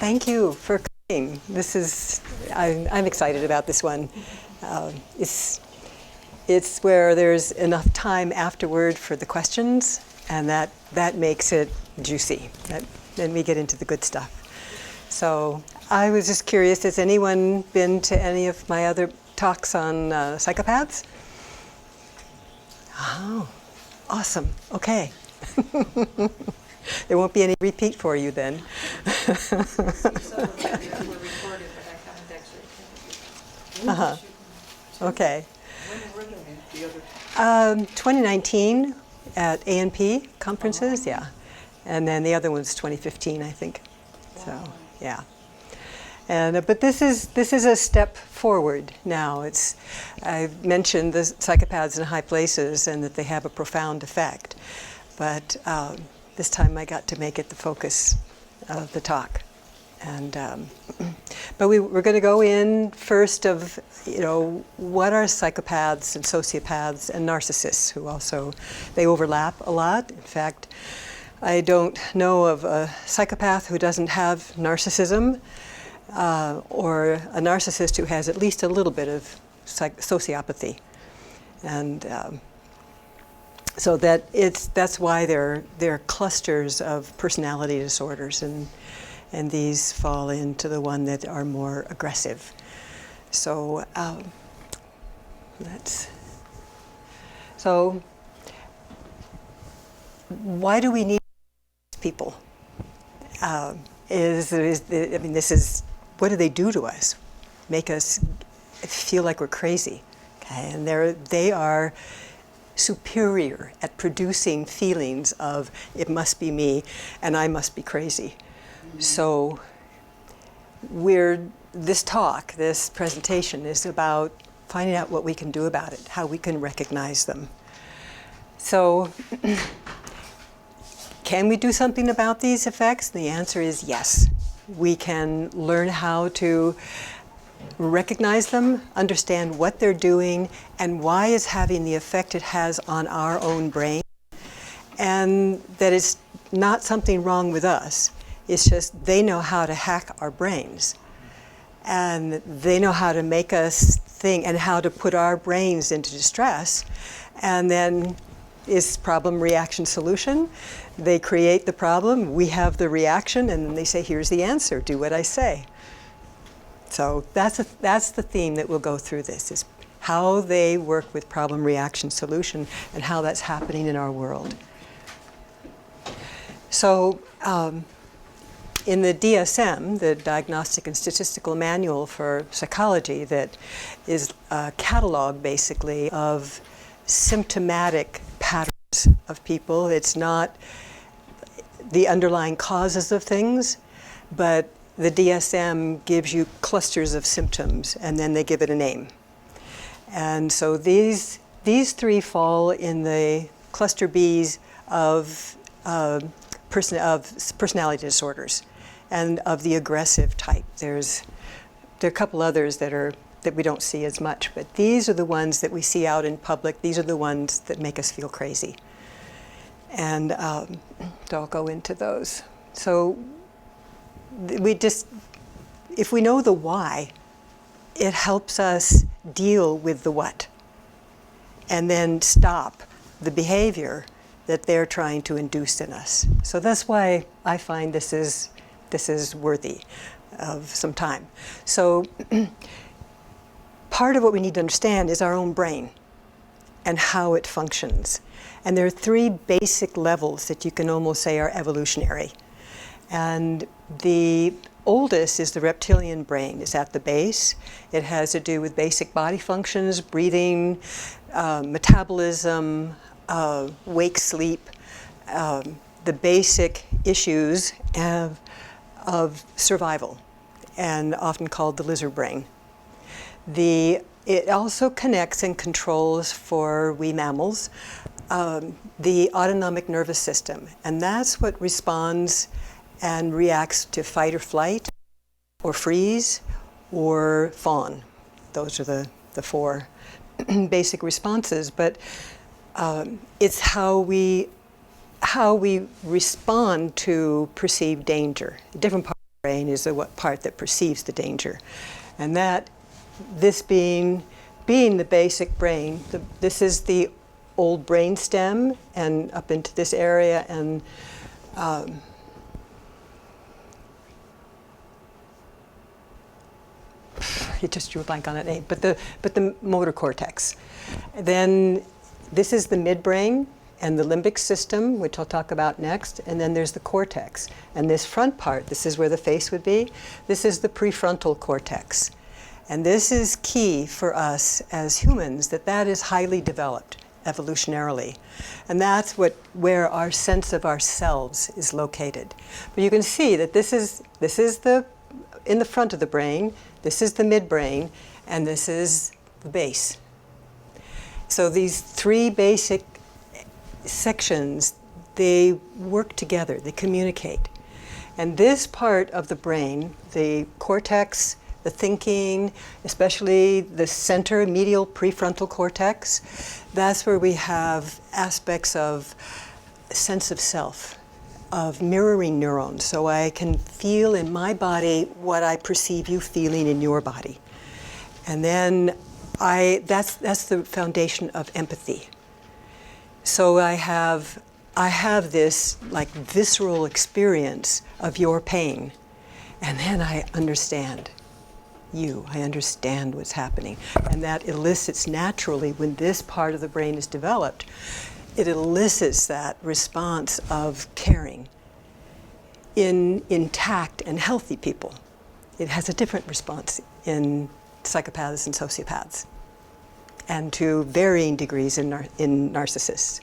Thank you for coming. I'm excited about this one. It's where there's enough time afterward for the questions, and that makes it juicy. Then we get into the good stuff. So I was just curious, has anyone been to any of my other talks on psychopaths? Oh, awesome. Okay. There won't be any repeat for you then. Okay. When were they, the other? 2019 at A&P conferences, yeah. And then the other one's 2015, I think. Wow. So, yeah. And but this is a step forward now. I've mentioned the psychopaths in high places and that they have a profound effect. But this time I got to make it the focus of the talk. And but we're going to go in first of, what are psychopaths and sociopaths and narcissists, who also, they overlap a lot. In fact, I don't know of a psychopath who doesn't have narcissism, or a narcissist who has at least a little bit of sociopathy. And so that's why there are clusters of personality disorders, and these fall into the one that are more aggressive. So why do we need people? This is, what do they do to us? Make us feel like we're crazy. Okay, and they are superior at producing feelings of it must be me and I must be crazy. Mm-hmm. So this presentation is about finding out what we can do about it, how we can recognize them. So can we do something about these effects? The answer is yes. We can learn how to recognize them, understand what they're doing, and why it's having the effect it has on our own brain, and that it's not something wrong with us. It's just they know how to hack our brains, and they know how to make us think and how to put our brains into distress, and then is problem, reaction, solution. They create the problem, we have the reaction, and then they say, here's the answer, do what I say. So that's the theme that we'll go through this, is how they work with problem, reaction, solution, and how that's happening in our world. So in the DSM, the Diagnostic and Statistical Manual for Psychology, that is a catalog basically of symptomatic patterns of people. It's not the underlying causes of things, but the DSM gives you clusters of symptoms, and then they give it a name. And so these three fall in the cluster Bs of personality disorders, and of the aggressive type. There are a couple others that we don't see as much, but these are the ones that we see out in public. These are the ones that make us feel crazy. And so I'll go into those. So if we know the why, it helps us deal with the what, and then stop the behavior that they're trying to induce in us. So that's why I find this is worthy of some time. So part of what we need to understand is our own brain and how it functions. And there are three basic levels that you can almost say are evolutionary. And the oldest is the reptilian brain. It's at the base. It has to do with basic body functions, breathing, metabolism, wake, sleep, the basic issues of survival, and often called the lizard brain. It also connects and controls, for we mammals, the autonomic nervous system. And that's what responds and reacts to fight or flight, or freeze, or fawn. Those are the four basic responses. But it's how we respond to perceived danger. Different parts of brain is the part that perceives the danger. And this being the basic brain, this is the old brain stem and up into this area, and you just drew a blank on that name, but the motor cortex. Then this is the midbrain and the limbic system, which I'll talk about next, and then there's the cortex. And this front part, this is where the face would be, this is the prefrontal cortex. And this is key for us as humans, that is highly developed evolutionarily. And that's where our sense of ourselves is located. But you can see that this is in the front of the brain, this is the midbrain, and this is the base. So these three basic sections, they work together, they communicate. And this part of the brain, the cortex, the thinking, especially the center medial prefrontal cortex, that's where we have aspects of sense of self, of mirroring neurons. So I can feel in my body what I perceive you feeling in your body. And then that's the foundation of empathy. So I have this like visceral experience of your pain, and then I understand you. I understand what's happening. And that elicits naturally, when this part of the brain is developed, it elicits that response of caring in intact and healthy people. It has a different response in psychopaths and sociopaths, and to varying degrees in narcissists.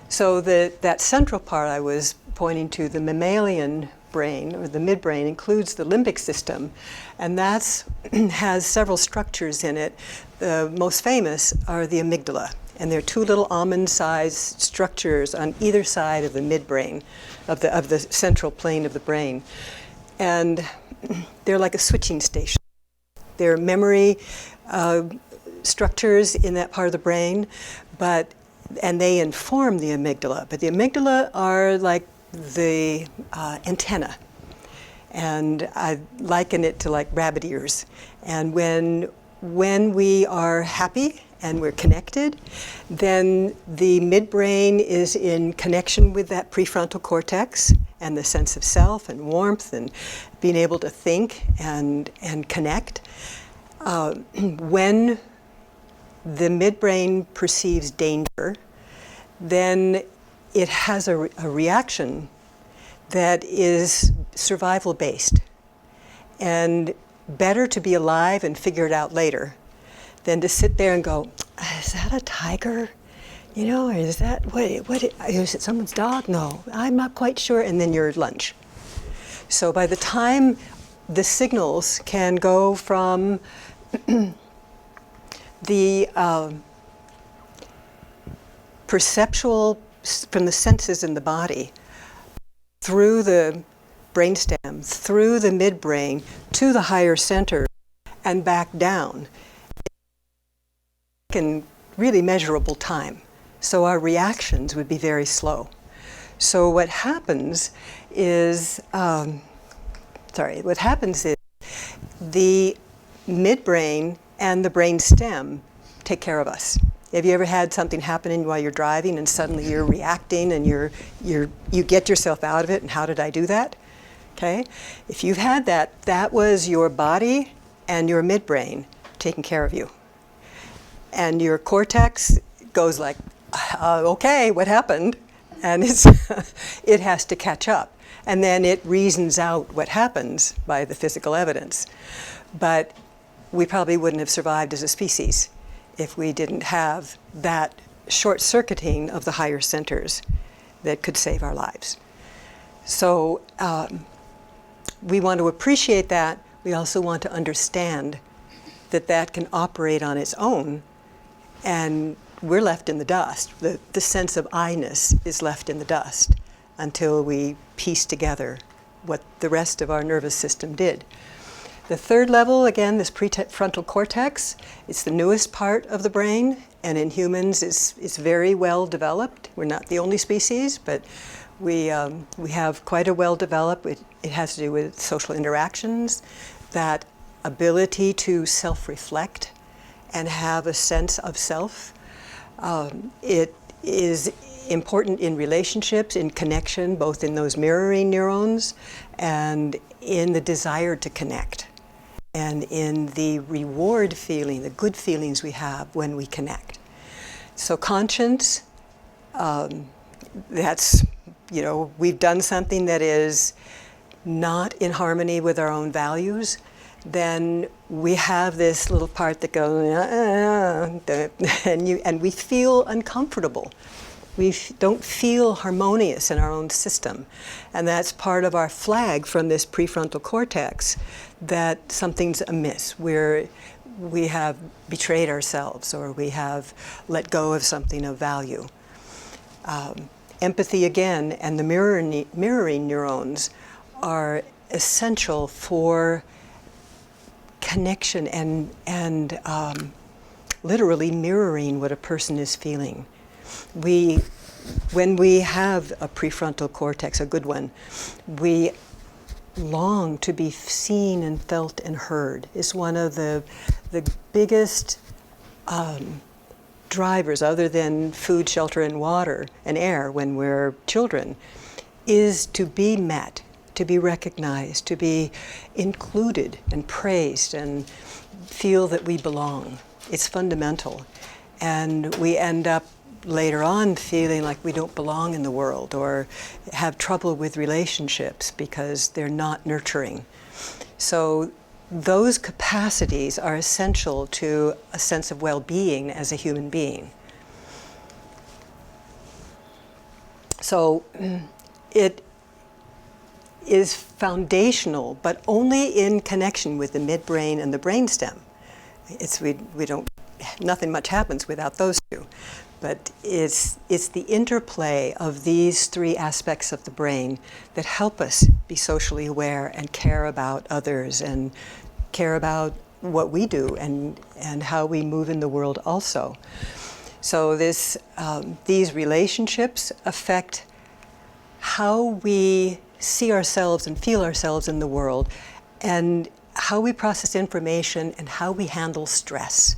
So that central part I was pointing to, the mammalian brain, or the midbrain, includes the limbic system, and that has several structures in it. The most famous are the amygdala, and they're two little almond-sized structures on either side of the midbrain, of the central plane of the brain. And they're like a switching station. They're memory structures in that part of the brain, and they inform the amygdala. But the amygdala are like the antenna, and I liken it to like rabbit ears. And when we are happy and we're connected, then the midbrain is in connection with that prefrontal cortex and the sense of self and warmth and being able to think and connect. When the midbrain perceives danger, then it has a reaction that is survival-based. And better to be alive and figure it out later than to sit there and go, is that a tiger? You know, or is that, is it someone's dog? No, I'm not quite sure, and then you're at lunch. So by the time the signals can go from the perceptual, from the senses in the body, through the brainstem, through the midbrain, to the higher center, and back down, in really measurable time. So our reactions would be very slow. So what happens is, the midbrain and the brain stem take care of us. Have you ever had something happening while you're driving and suddenly you're reacting and you get yourself out of it, and how did I do that? Okay? If you've had that, that was your body and your midbrain taking care of you. And your cortex goes like, okay, what happened? And it has to catch up. And then it reasons out what happens by the physical evidence. But we probably wouldn't have survived as a species if we didn't have that short-circuiting of the higher centers that could save our lives. So we want to appreciate that. We also want to understand that that can operate on its own, and we're left in the dust. The sense of I-ness is left in the dust until we piece together what the rest of our nervous system did. The third level, again, this prefrontal cortex, it's the newest part of the brain, and in humans it's very well developed. We're not the only species, but we have quite a well developed, it has to do with social interactions, that ability to self-reflect and have a sense of self. It is important in relationships, in connection, both in those mirroring neurons and in the desire to connect, and in the reward feeling, the good feelings we have when we connect. So conscience, that's, we've done something that is not in harmony with our own values, then we have this little part that goes, and we feel uncomfortable. We don't feel harmonious in our own system. And that's part of our flag from this prefrontal cortex that something's amiss. We have betrayed ourselves, or we have let go of something of value. Empathy, again, and the mirroring neurons are essential for connection and literally mirroring what a person is feeling. When we have a prefrontal cortex, a good one, we long to be seen and felt and heard. It's one of the biggest drivers, other than food, shelter, and water and air when we're children, is to be met, to be recognized, to be included and praised and feel that we belong. It's fundamental. And we end up later on feeling like we don't belong in the world, or have trouble with relationships because they're not nurturing. So those capacities are essential to a sense of well-being as a human being. So it is foundational, but only in connection with the midbrain and the brainstem. Nothing much happens without those two. But it's the interplay of these three aspects of the brain that help us be socially aware and care about others and care about what we do and how we move in the world also. So these relationships affect how we see ourselves and feel ourselves in the world, and how we process information and how we handle stress.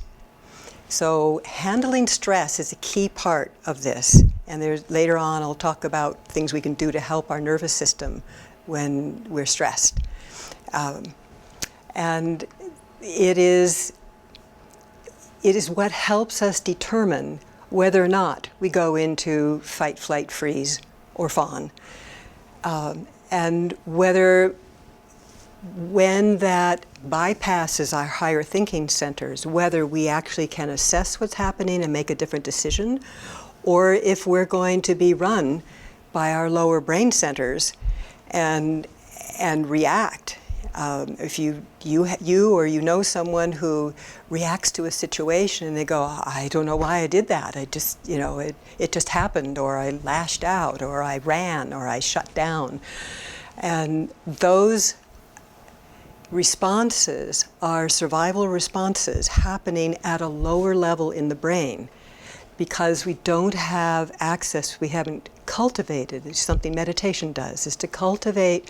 So handling stress is a key part of this, and later on I'll talk about things we can do to help our nervous system when we're stressed. And it is what helps us determine whether or not we go into fight, flight, freeze, or fawn, and when that bypasses our higher thinking centers, whether we actually can assess what's happening and make a different decision, or if we're going to be run by our lower brain centers and react. If you or you know someone who reacts to a situation and they go, I don't know why I did that. I just, it just happened, or I lashed out, or I ran, or I shut down. And those responses are survival responses happening at a lower level in the brain because we don't have access, we haven't cultivated. It's something meditation does, is to cultivate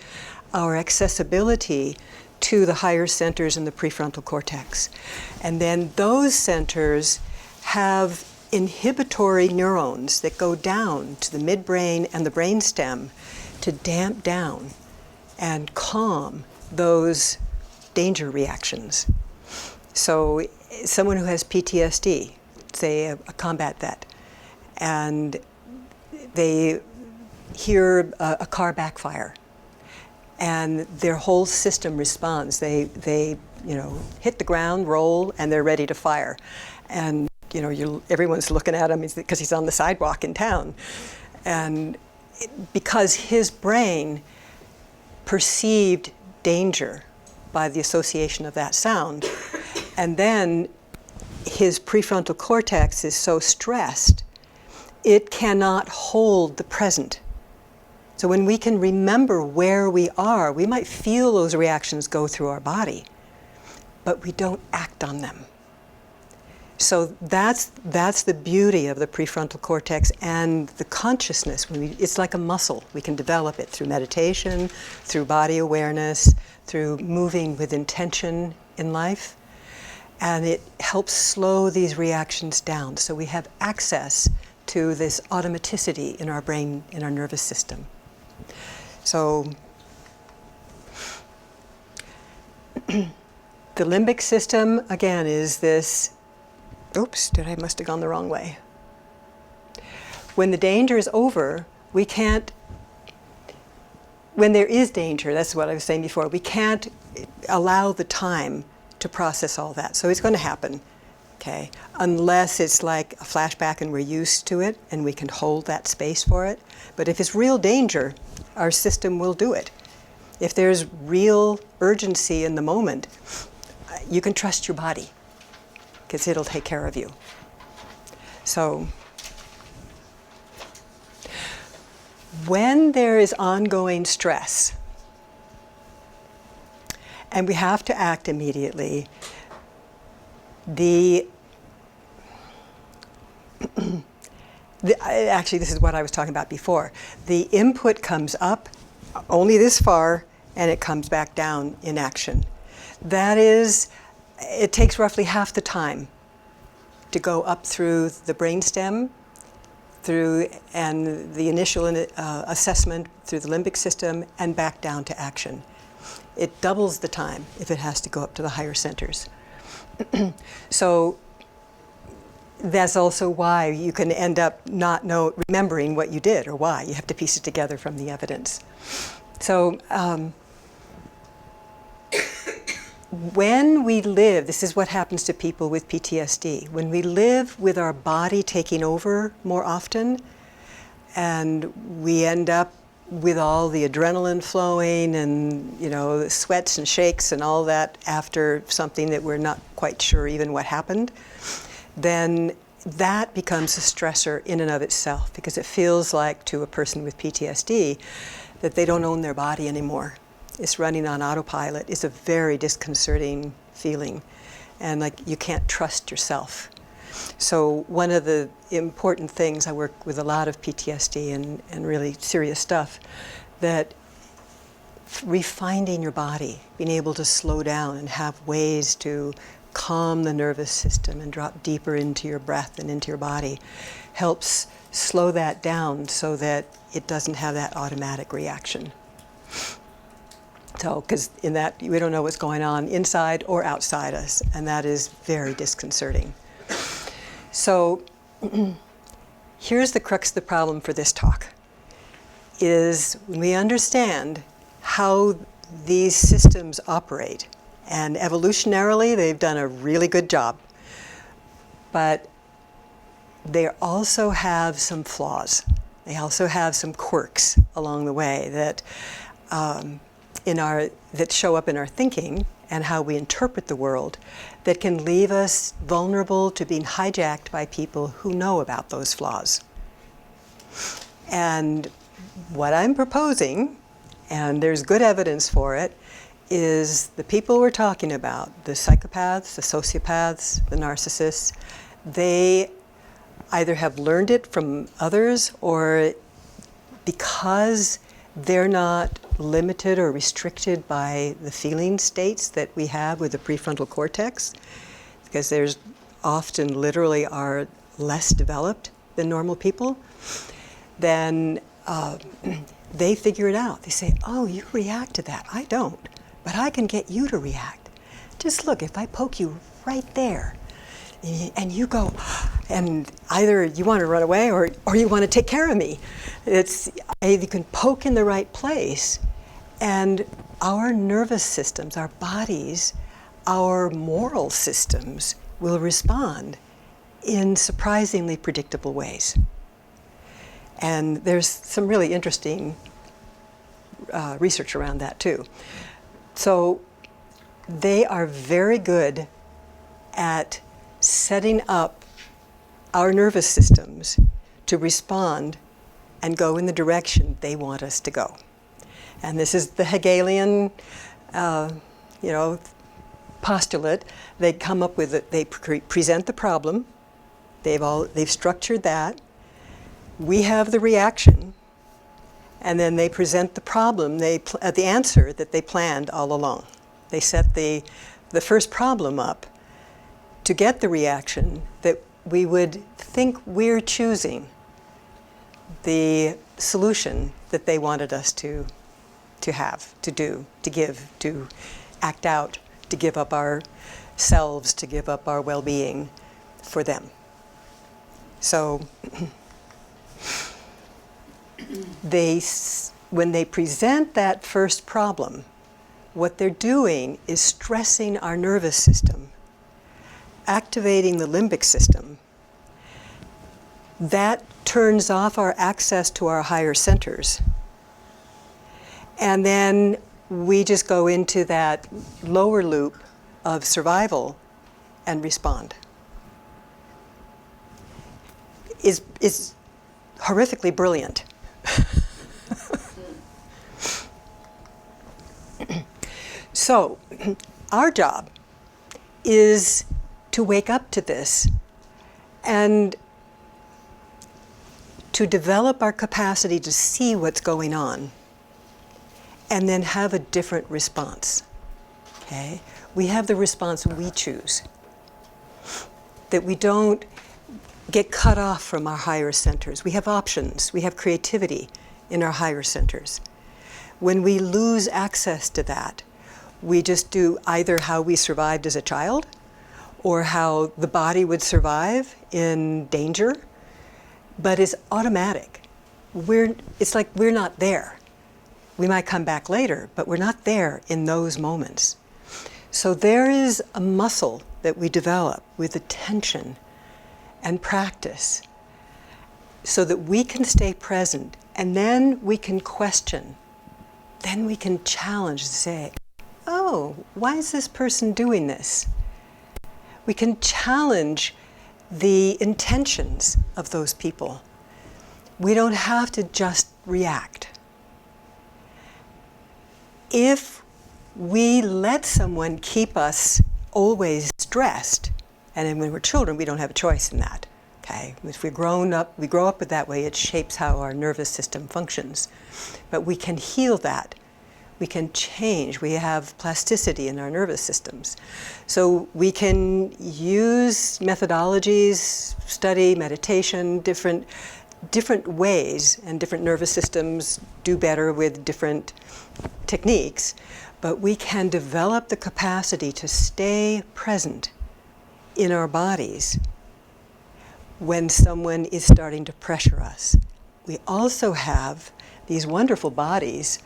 our accessibility to the higher centers in the prefrontal cortex. And then those centers have inhibitory neurons that go down to the midbrain and the brainstem to damp down and calm those danger reactions. So someone who has PTSD, say a combat vet, and they hear a car backfire, and their whole system responds. They hit the ground, roll, and they're ready to fire. And everyone's looking at him because he's on the sidewalk in town. And because his brain perceived danger by the association of that sound, and then his prefrontal cortex is so stressed, it cannot hold the present. So when we can remember where we are, we might feel those reactions go through our body, but we don't act on them. So that's the beauty of the prefrontal cortex and the consciousness. It's like a muscle. We can develop it through meditation, through body awareness, through moving with intention in life. And it helps slow these reactions down. So we have access to this automaticity in our brain, in our nervous system. So the limbic system, again, is this. Oops, I must have gone the wrong way. When the danger is over, we can't, when there is danger, that's what I was saying before, we can't allow the time to process all that. So it's going to happen, okay? Unless it's like a flashback and we're used to it and we can hold that space for it. But if it's real danger, our system will do it. If there's real urgency in the moment, you can trust your body, because it'll take care of you. So when there is ongoing stress, and we have to act immediately, actually this is what I was talking about before. The input comes up only this far, and it comes back down in action. That is, it takes roughly half the time to go up through the brainstem, and the initial assessment through the limbic system, and back down to action. It doubles the time if it has to go up to the higher centers. So that's also why you can end up not remembering what you did or why. You have to piece it together from the evidence. So when we live, this is what happens to people with PTSD. When we live with our body taking over more often, and we end up with all the adrenaline flowing and, the sweats and shakes and all that after something that we're not quite sure even what happened, then that becomes a stressor in and of itself, because it feels like to a person with PTSD that they don't own their body anymore. It's running on autopilot. It's a very disconcerting feeling, and like you can't trust yourself. So one of the important things, I work with a lot of PTSD and really serious stuff, that refinding your body, being able to slow down and have ways to calm the nervous system and drop deeper into your breath and into your body, helps slow that down so that it doesn't have that automatic reaction. So, because in that, we don't know what's going on inside or outside us, and that is very disconcerting. So, here's the crux of the problem for this talk, is when we understand how these systems operate, and evolutionarily, they've done a really good job, but they also have some flaws. They also have some quirks along the way that that show up in our thinking and how we interpret the world, that can leave us vulnerable to being hijacked by people who know about those flaws. And what I'm proposing, and there's good evidence for it, is the people we're talking about, the psychopaths, the sociopaths, the narcissists, they either have learned it from others, or because they're not limited or restricted by the feeling states that we have with the prefrontal cortex, because there's often literally are less developed than normal people, then they figure it out. They say, oh, you react to that. I don't, but I can get you to react. Just look, if I poke you right there, and you go, and either you want to run away or you want to take care of me. You can poke in the right place, and our nervous systems, our bodies, our moral systems will respond in surprisingly predictable ways. And there's some really interesting research around that too. So they are very good at setting up our nervous systems to respond and go in the direction they want us to go. And this is the Hegelian, postulate. They come up with it. They present the problem. They've structured that. We have the reaction, and then they present the problem. The answer that they planned all along. They set the first problem up to get the reaction that we would think we're choosing the solution that they wanted us to have, to do, to give, to act out, to give up ourselves, to give up our well-being for them. So when they present that first problem, what they're doing is stressing our nervous system, activating the limbic system. That turns off our access to our higher centers. And then we just go into that lower loop of survival and respond. Is horrifically brilliant. So, our job is to wake up to this and to develop our capacity to see what's going on and then have a different response. Okay? We have the response we choose. That we don't get cut off from our higher centers. We have options. We have creativity in our higher centers. When we lose access to that, we just do either how we survived as a child or how the body would survive in danger, but it's automatic. It's like we're not there. We might come back later, but we're not there in those moments. So there is a muscle that we develop with attention and practice so that we can stay present, and then we can question. Then we can challenge and say, oh, why is this person doing this? We can challenge the intentions of those people. We don't have to just react. If we let someone keep us always stressed, and then when we're children, we don't have a choice in that. Okay? If we grow up with that way, it shapes how our nervous system functions. But we can heal that. We can change. We have plasticity in our nervous systems. So we can use methodologies, study, meditation, different ways, and different nervous systems do better with different techniques. But we can develop the capacity to stay present in our bodies when someone is starting to pressure us. We also have these wonderful bodies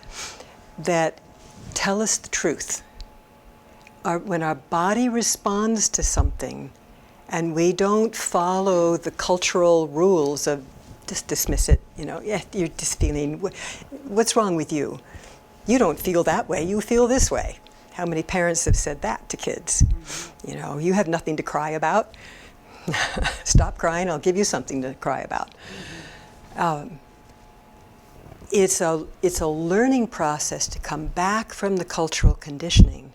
that tell us the truth. When our body responds to something and we don't follow the cultural rules of just dismiss it, yeah, you're just feeling, what's wrong with you? You don't feel that way, you feel this way. How many parents have said that to kids? Mm-hmm. You have nothing to cry about. Stop crying, I'll give you something to cry about. Mm-hmm. It's a learning process to come back from the cultural conditioning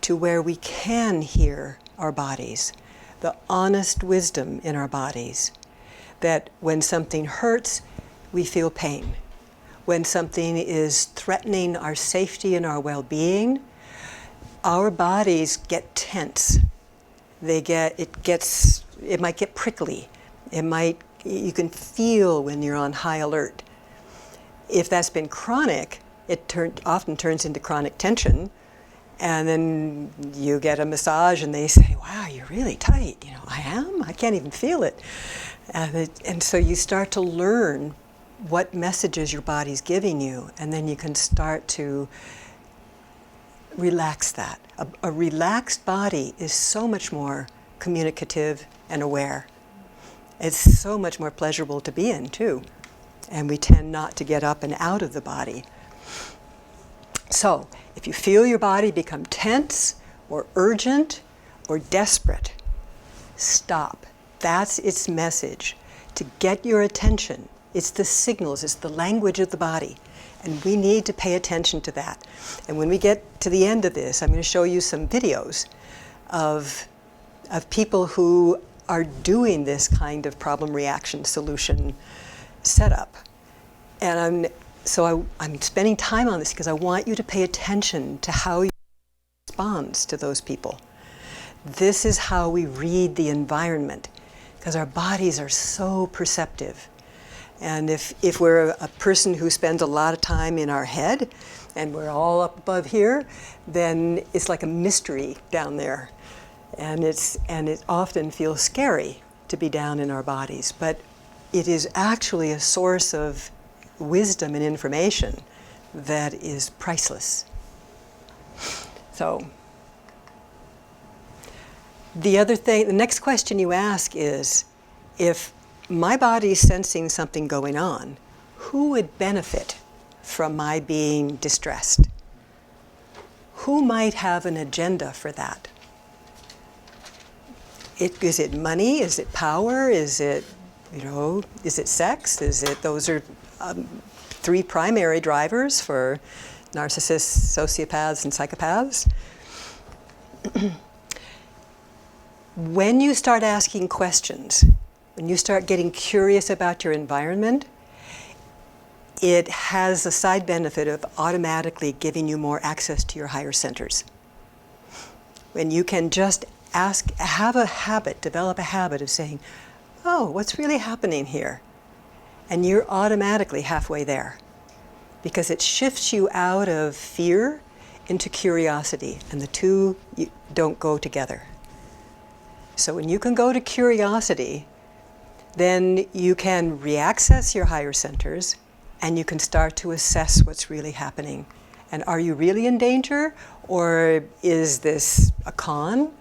to where we can hear our bodies, the honest wisdom in our bodies, that when something hurts, we feel pain. When something is threatening our safety and our well-being, our bodies get tense. It might get prickly. You can feel when you're on high alert. If that's been chronic, it often turns into chronic tension, and then you get a massage and they say, wow, you're really tight. I am? I can't even feel it. And so you start to learn what messages your body's giving you, and then you can start to relax that. A relaxed body is so much more communicative and aware. It's so much more pleasurable to be in, too. And we tend not to get up and out of the body. So, if you feel your body become tense or urgent or desperate, stop. That's its message, to get your attention. It's the signals, it's the language of the body. And we need to pay attention to that. And when we get to the end of this, I'm going to show you some videos of people who are doing this kind of problem reaction solution setup. And I'm spending time on this because I want you to pay attention to how you respond to those people. This is how we read the environment, because our bodies are so perceptive. And if we're a person who spends a lot of time in our head, and we're all up above here, then it's like a mystery down there. And it often feels scary to be down in our bodies. But it is actually a source of wisdom and information that is priceless. So, the next question you ask is, if my body's sensing something going on, who would benefit from my being distressed? Who might have an agenda for that? Is it money? Is it power? Is it, is it sex? Those are three primary drivers for narcissists, sociopaths, and psychopaths. When you start asking questions, when you start getting curious about your environment, it has a side benefit of automatically giving you more access to your higher centers. When you can just develop a habit of saying, oh, what's really happening here? And you're automatically halfway there, because it shifts you out of fear into curiosity, and the two don't go together. So when you can go to curiosity, then you can reaccess your higher centers, and you can start to assess what's really happening. And are you really in danger, or is this a con,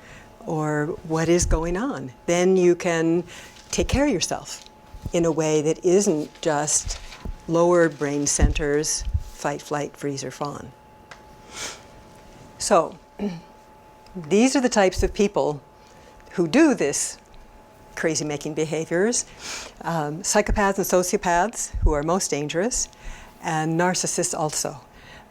or what is going on? Then you can take care of yourself in a way that isn't just lower brain centers, fight, flight, freeze, or fawn. So these are the types of people who do this crazy-making behaviors. Psychopaths and sociopaths, who are most dangerous, and narcissists also.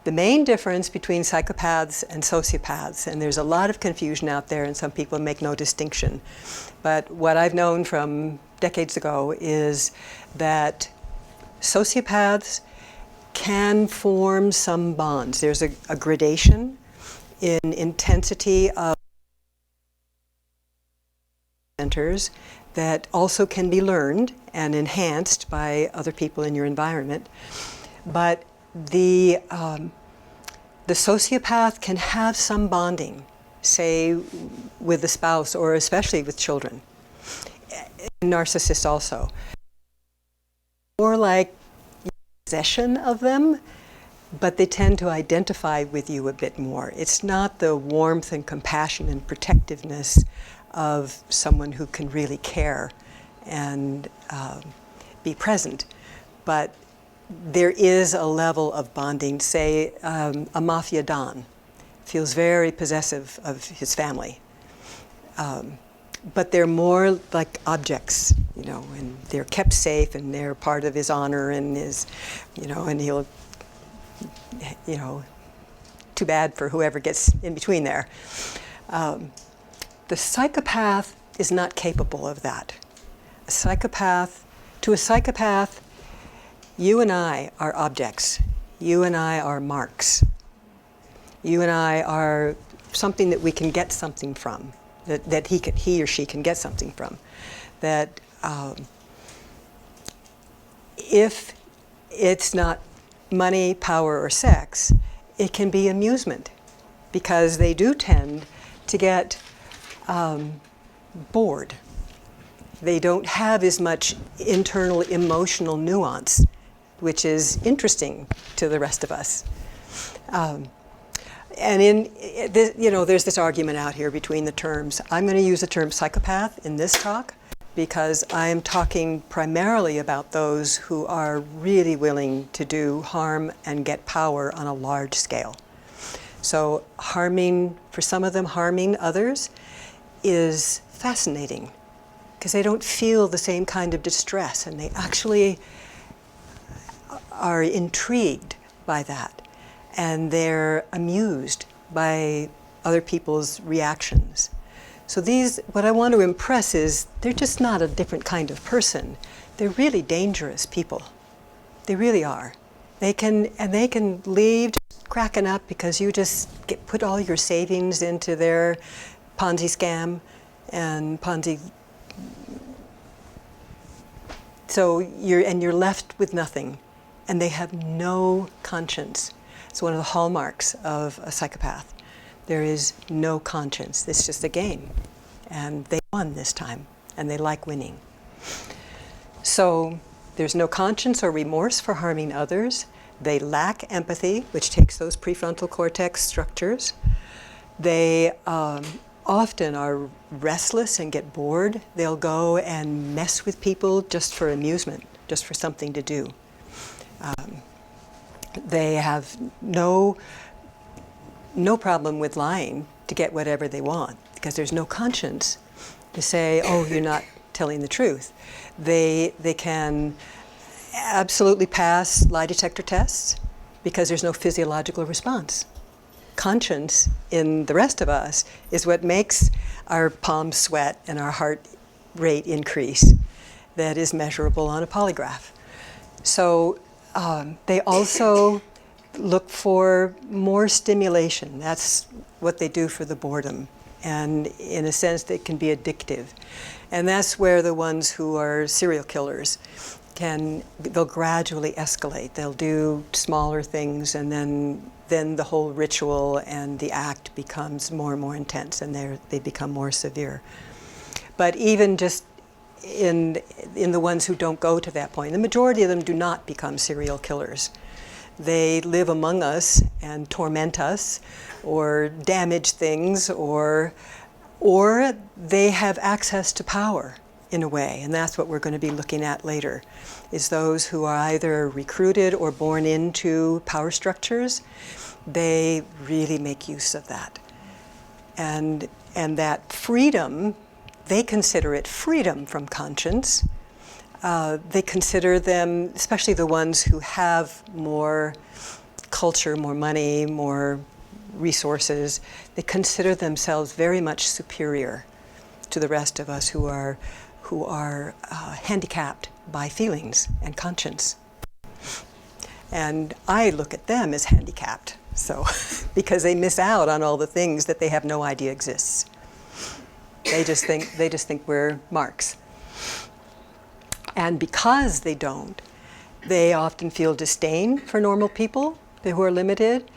The main difference between psychopaths and sociopaths, and there's a lot of confusion out there and some people make no distinction, but what I've known from decades ago is that sociopaths can form some bonds. There's a gradation in intensity of centers that also can be learned and enhanced by other people in your environment. But the sociopath can have some bonding, say with the spouse or especially with children. Narcissists also. More like possession of them, but they tend to identify with you a bit more. It's not the warmth and compassion and protectiveness of someone who can really care and be present, but there is a level of bonding. Say a mafia don feels very possessive of his family, but they're more like objects, and they're kept safe and they're part of his honor and his, and he'll, too bad for whoever gets in between there. The psychopath is not capable of that. To a psychopath, you and I are objects. You and I are marks. You and I are something that we can get something from, that he or she can get something from. That if it's not money, power, or sex, it can be amusement, because they do tend to get bored. They don't have as much internal emotional nuance, which is interesting to the rest of us. And there's this argument out here between the terms. I'm going to use the term psychopath in this talk because I am talking primarily about those who are really willing to do harm and get power on a large scale. So for some of them, harming others is fascinating because they don't feel the same kind of distress, and they actually are intrigued by that, and they're amused by other people's reactions. So these, what I want to impress is they're just not a different kind of person. They're really dangerous people. They really are. They can leave just cracking up because you just put all your savings into their Ponzi scam and Ponzi. So you're left with nothing, and they have no conscience. It's one of the hallmarks of a psychopath. There is no conscience. It's just a game. And they won this time, and they like winning. So there's no conscience or remorse for harming others. They lack empathy, which takes those prefrontal cortex structures. They often are restless and get bored. They'll go and mess with people just for amusement, just for something to do. They have no problem with lying to get whatever they want, because there's no conscience to say, oh, you're not telling the truth. They can absolutely pass lie detector tests because there's no physiological response. Conscience in the rest of us is what makes our palms sweat and our heart rate increase. That is measurable on a polygraph. So they also look for more stimulation. That's what they do for the boredom. And in a sense, they can be addictive. And that's where the ones who are serial killers they'll gradually escalate. They'll do smaller things, and then the whole ritual and the act becomes more and more intense, and they become more severe. But even just in the ones who don't go to that point, the majority of them do not become serial killers. They live among us and torment us, or damage things, or they have access to power in a way, and that's what we're going to be looking at later, is those who are either recruited or born into power structures. They really make use of that. And that freedom, they consider it freedom from conscience. They consider them, especially the ones who have more culture, more money, more resources, they consider themselves very much superior to the rest of us who are handicapped by feelings and conscience. And I look at them as handicapped, so because they miss out on all the things that they have no idea exists. They just think we're marks. And because they don't, they often feel disdain for normal people who are limited.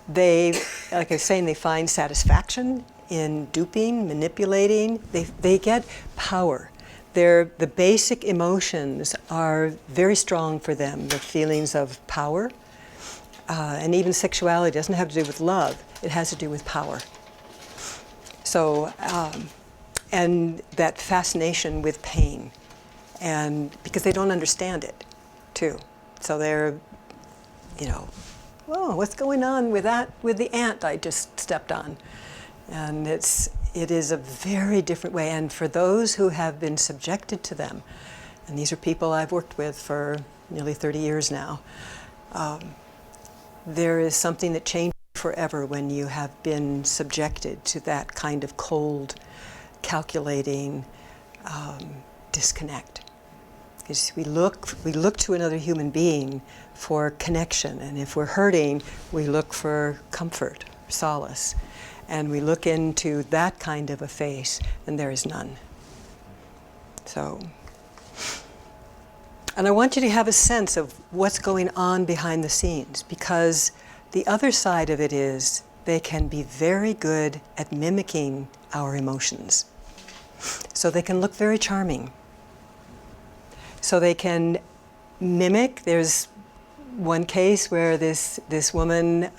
They, like I was saying, they find satisfaction in duping, manipulating. They get power. The basic emotions are very strong for them, the feelings of power. And even sexuality doesn't have to do with love, it has to do with power. So, and that fascination with pain, and because they don't understand it, too. So they're, whoa, what's going on with the ant I just stepped on? And it is a very different way. And for those who have been subjected to them, and these are people I've worked with for nearly 30 years now, there is something that changes forever when you have been subjected to that kind of cold, calculating disconnect. Because we look to another human being for connection, and if we're hurting, we look for comfort, solace. And we look into that kind of a face, and there is none. So, and I want you to have a sense of what's going on behind the scenes, because the other side of it is they can be very good at mimicking our emotions. So they can look very charming. So they can mimic. There's one case where this woman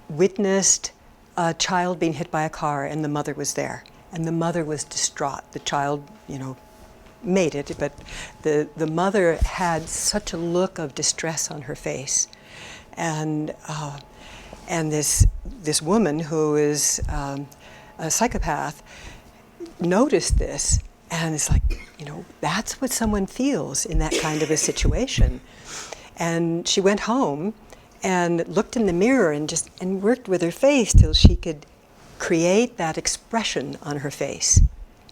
witnessed a child being hit by a car, and the mother was there. And the mother was distraught. The child, made it, but the mother had such a look of distress on her face. And this woman who is a psychopath noticed this, and it's like, that's what someone feels in that kind of a situation. And she went home and looked in the mirror and worked with her face till she could create that expression on her face.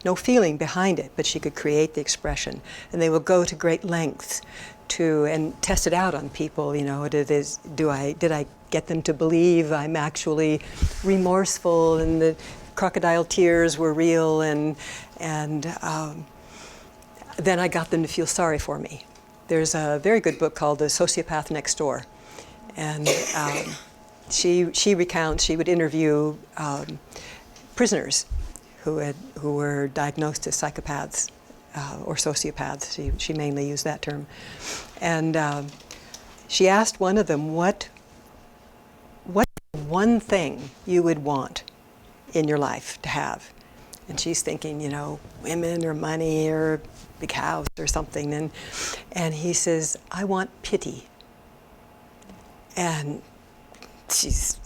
No feeling behind it, but she could create the expression. And they will go to great lengths to and test it out on people. You know, did I get them to believe I'm actually remorseful and the crocodile tears were real, and then I got them to feel sorry for me. There's a very good book called The Sociopath Next Door, and she recounts, she would interview prisoners who were diagnosed as psychopaths or sociopaths. She mainly used that term. And she asked one of them, what one thing you would want in your life to have? And she's thinking, you know, women or money or a big house or something. And he says, I want pity. And she's,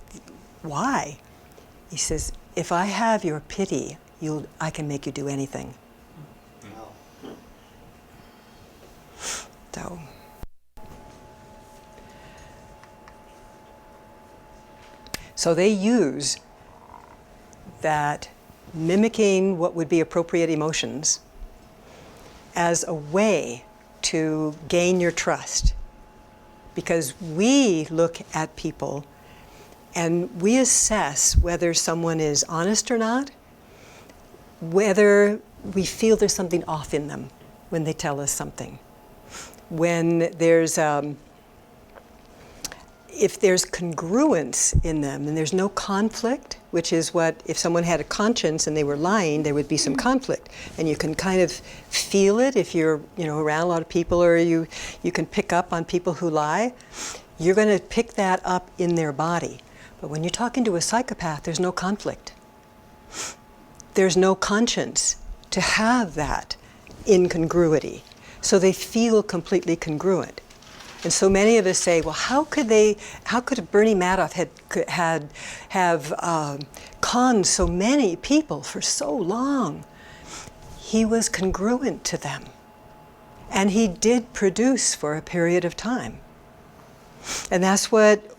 why? He says, if I have your pity, I can make you do anything. So they use that mimicking what would be appropriate emotions as a way to gain your trust. Because we look at people and we assess whether someone is honest or not, whether we feel there's something off in them when they tell us something. When there's, if there's congruence in them and there's no conflict, which is what, if someone had a conscience and they were lying, there would be some conflict. And you can kind of feel it if you're, you know, around a lot of people, or you can pick up on people who lie. You're going to pick that up in their body. But when you're talking to a psychopath, there's no conflict. There's no conscience to have that incongruity. So they feel completely congruent. And so many of us say, well, how could Bernie Madoff have conned so many people for so long? He was congruent to them. And he did produce for a period of time. And that's what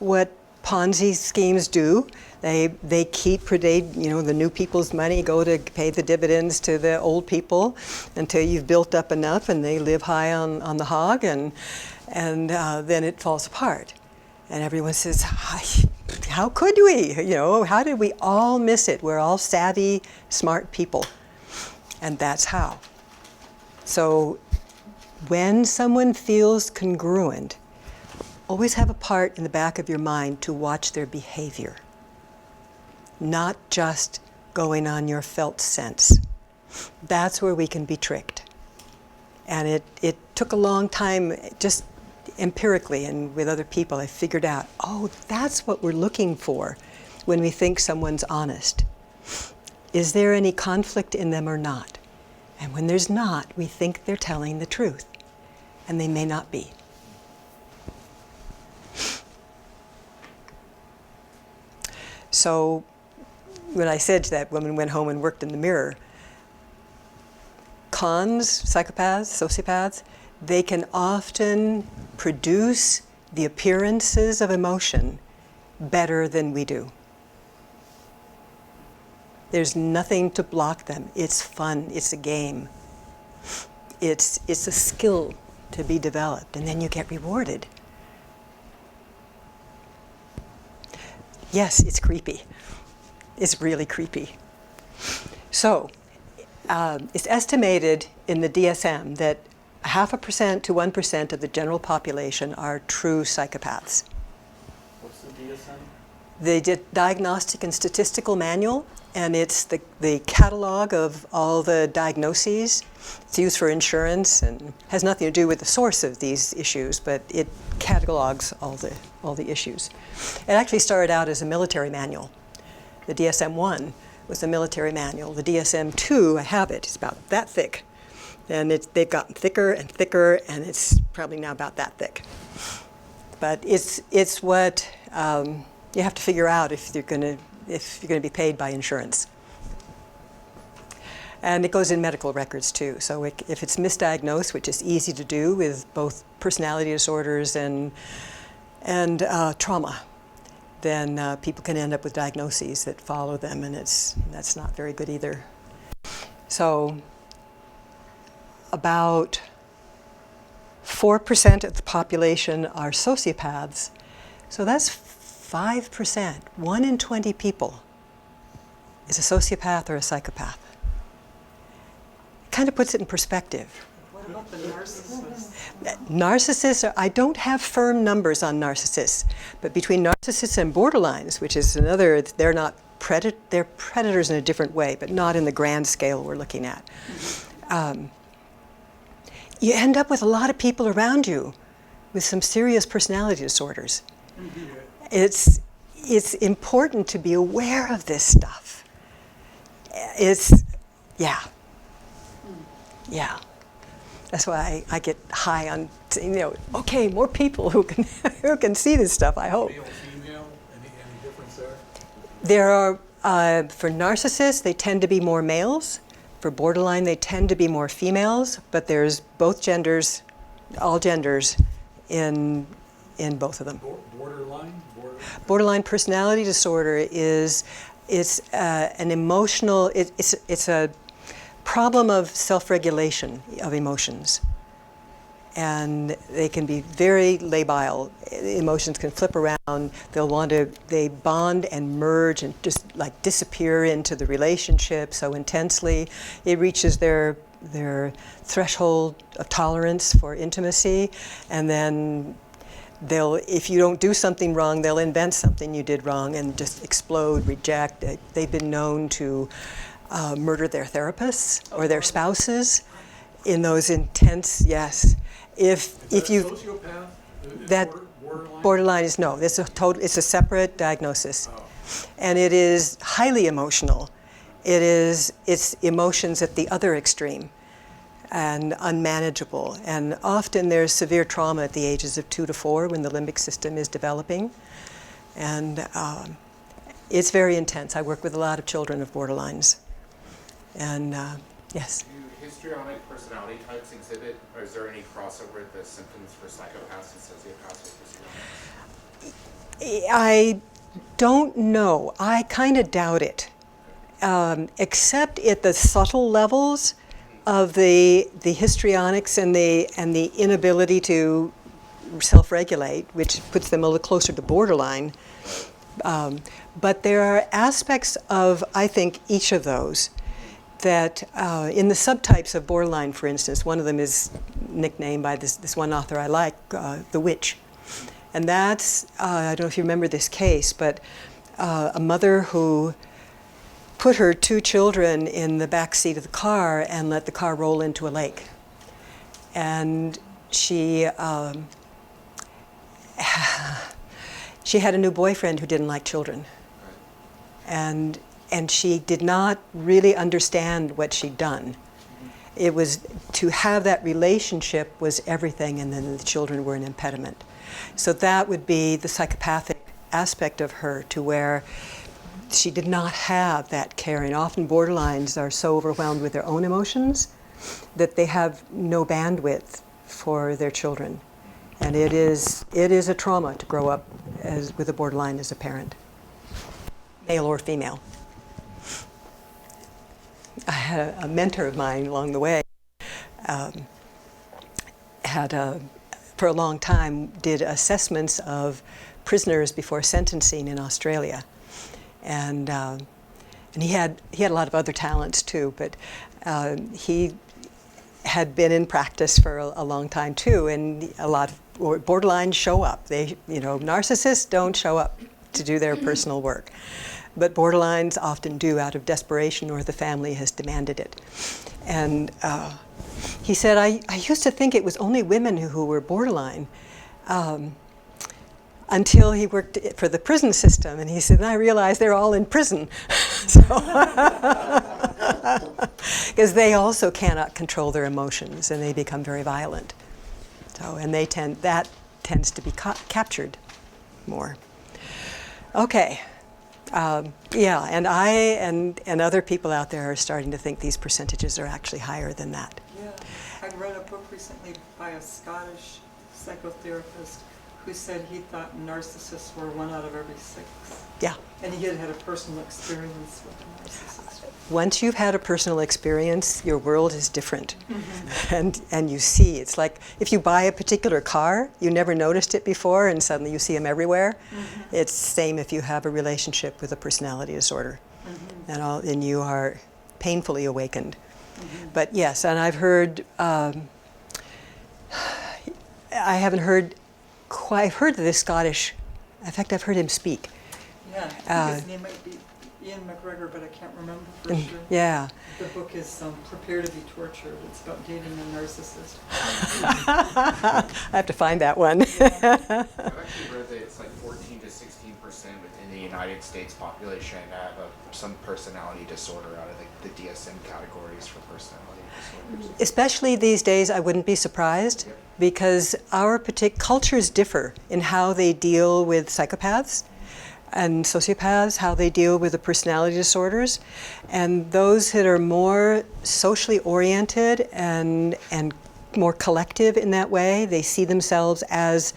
Ponzi schemes do. They keep, you know, the new people's money, go to pay the dividends to the old people until you've built up enough and they live high on the hog, and then it falls apart. And everyone says, how could we? You know, how did we all miss it? We're all savvy, smart people. And that's how. So when someone feels congruent, always have a part in the back of your mind to watch their behavior, not just going on your felt sense. That's where we can be tricked. And it took a long time, just empirically and with other people, I figured out, oh, that's what we're looking for when we think someone's honest. Is there any conflict in them or not? And when there's not, we think they're telling the truth, and they may not be. So when I said that woman went home and worked in the mirror, cons, psychopaths, sociopaths, they can often produce the appearances of emotion better than we do. There's nothing to block them. It's fun. It's a game. It's a skill to be developed, and then you get rewarded. Yes, it's creepy. It's really creepy. So, it's estimated in the DSM that 0.5% to 1% of the general population are true psychopaths. What's the DSM? The Diagnostic and Statistical Manual, and it's the catalog of all the diagnoses. It's used for insurance and has nothing to do with the source of these issues, but it catalogs all the issues. It actually started out as a military manual. The DSM-1 was a military manual. The DSM-2, I have it, it's about that thick. And they've gotten thicker and thicker, and it's probably now about that thick. But it's what you have to figure out if you're going to be paid by insurance. And it goes in medical records too. So if it's misdiagnosed, which is easy to do with both personality disorders and trauma, then people can end up with diagnoses that follow them, and that's not very good either. So about 4% of the population are sociopaths. So that's 5%. 1 in 20 people is a sociopath or a psychopath. It kind of puts it in perspective. What about the narcissists? Narcissists, I don't have firm numbers on narcissists, but between narcissists and borderlines, which is another, they're not they're predators in a different way, but not in the grand scale we're looking at. You end up with a lot of people around you with some serious personality disorders. It's important to be aware of this stuff. Yeah. That's why I get high on, okay, more people who can see this stuff, I hope. Male, female, any difference there? There are, for narcissists, they tend to be more males. For borderline, they tend to be more females, but there's both genders, all genders, in both of them. Borderline personality disorder is an emotional. It's a problem of self-regulation of emotions, and they can be very labile. Emotions can flip around. They bond and merge and just like disappear into the relationship so intensely. It reaches their threshold of tolerance for intimacy, and then if you don't do something wrong, they'll invent something you did wrong and just explode, reject. They've been known to murder their therapists or their spouses in those intense, yes. If you sociopath? that borderline is no. It's a separate diagnosis, and it is highly emotional. It's emotions at the other extreme, and unmanageable. And often there's severe trauma at the ages of 2 to 4 when the limbic system is developing, and it's very intense. I work with a lot of children of borderlines, and yes. Do histrionic personality types exhibit, or is there any crossover with the symptoms for psychopaths and sociopaths with histrionics? I don't know. I kind of doubt it, except at the subtle levels of the histrionics and the inability to self-regulate, which puts them a little closer to borderline. But there are aspects of, I think, each of those that in the subtypes of borderline, for instance, one of them is nicknamed by this one author I like, the witch. And that's, I don't know if you remember this case, but a mother who put her 2 children in the back seat of the car and let the car roll into a lake. And she had a new boyfriend who didn't like children. And she did not really understand what she'd done. It was to have that relationship was everything, and then the children were an impediment. So that would be the psychopathic aspect of her, to where she did not have that caring. Often borderlines are so overwhelmed with their own emotions that they have no bandwidth for their children. And it is a trauma to grow up with a borderline as a parent, male or female. I had a mentor of mine along the way, for a long time, did assessments of prisoners before sentencing in Australia. And he had a lot of other talents too, but he had been in practice for a long time too, and a lot of borderlines show up. Narcissists don't show up to do their personal work, but borderlines often do out of desperation, or the family has demanded it. And he said, I used to think it was only women who were borderline, until he worked for the prison system, and he said, and I realized they're all in prison. Because they also cannot control their emotions, and they become very violent. And that tends to be captured more. Okay. And I and other people out there are starting to think these percentages are actually higher than that. Yeah, I read a book recently by a Scottish psychotherapist who said he thought narcissists were 1 out of every 6. Yeah. And he had had a personal experience with a narcissist. Once you've had a personal experience, your world is different. And you see, it's like if you buy a particular car, you never noticed it before, and suddenly you see them everywhere. It's the same if you have a relationship with a personality disorder. And you are painfully awakened. But yes, and I've heard, I haven't heard quite, I've heard this Scottish, in fact, I've heard him speak. Yeah, I think his name might be Ian McGregor, but I can't remember for sure. Yeah. The book is Prepare to be Tortured. It's about dating a narcissist. I have to find that one. I've actually read that it's like 14 to 16% within the United States population have some personality disorder out of the DSM categories for personality disorders. Especially these days, I wouldn't be surprised, because our cultures differ in how they deal with psychopaths and sociopaths, how they deal with the personality disorders. And those that are more socially oriented and more collective in that way, they see themselves as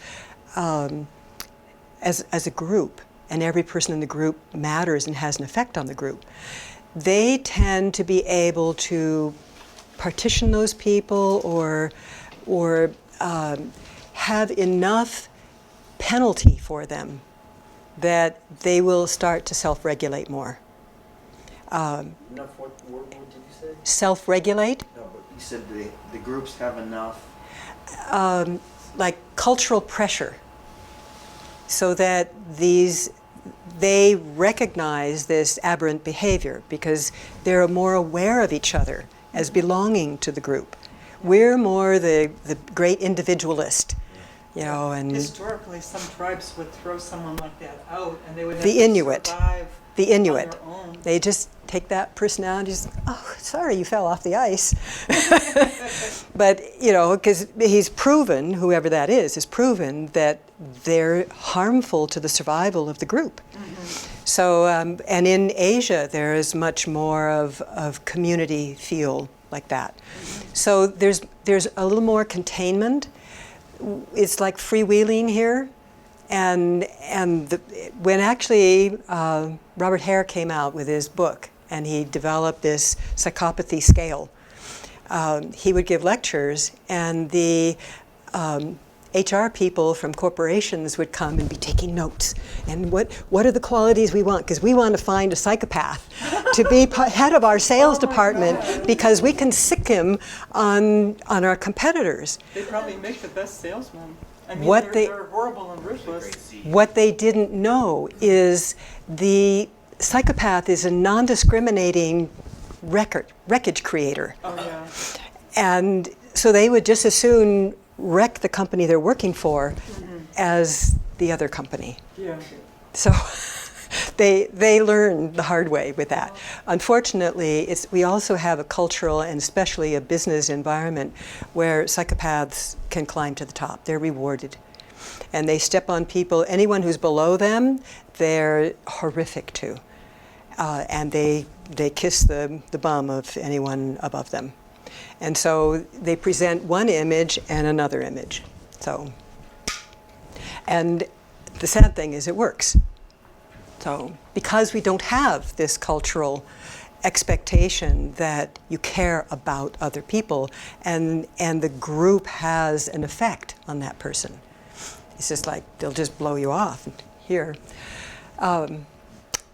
a group, and every person in the group matters and has an effect on the group. They tend to be able to partition those people or have enough penalty for them that they will start to self-regulate more. Enough what word did you say? Self-regulate, No, but you said the groups have enough. like cultural pressure, so that they recognize this aberrant behavior because they're more aware of each other as belonging to the group. We're more the great individualist, and Historically, some tribes would throw someone like that out, and they would have The to Inuit. survive the Inuit. on their own. They just take that personality, just, oh, sorry, you fell off the ice. But, because he's proven, whoever that is, has proven that they're harmful to the survival of the group. So, and in Asia, there is much more of community feel like that. So there's a little more containment. It's like freewheeling here. And when actually Robert Hare came out with his book and he developed this psychopathy scale, he would give lectures, and the HR people from corporations would come and be taking notes. And what are the qualities we want? Because we want to find a psychopath to be head of our sales department, because we can sick him on our competitors. They probably make the best salesmen. I mean, What they're horrible and ruthless. What they didn't know is the psychopath is a non-discriminating wreckage creator. Oh, yeah. And so they would just as soon wreck the company they're working for as the other company. Yeah. So they learn the hard way with that. Unfortunately, we also have a cultural and especially a business environment where psychopaths can climb to the top. They're rewarded. And they step on people, anyone who's below them, they're horrific to. And they kiss the bum of anyone above them. And so they present one image and another image. So, and the sad thing is it works. So, because we don't have this cultural expectation that you care about other people, and the group has an effect on that person. It's just like they'll just blow you off here.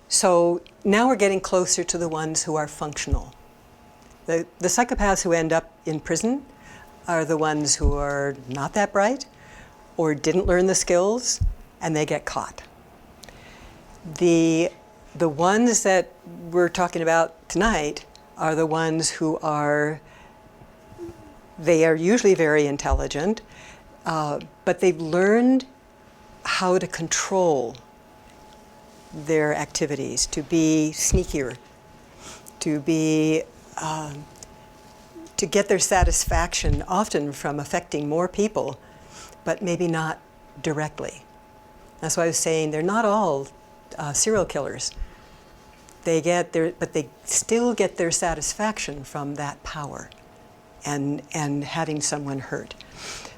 So now we're getting closer to the ones who are functional. The psychopaths who end up in prison are the ones who are not that bright or didn't learn the skills, and they get caught. The ones that we're talking about tonight are the ones who they are usually very intelligent, but they've learned how to control their activities, to be sneakier, to get their satisfaction often from affecting more people, but maybe not directly. That's why I was saying they're not all serial killers. But they still get their satisfaction from that power and having someone hurt.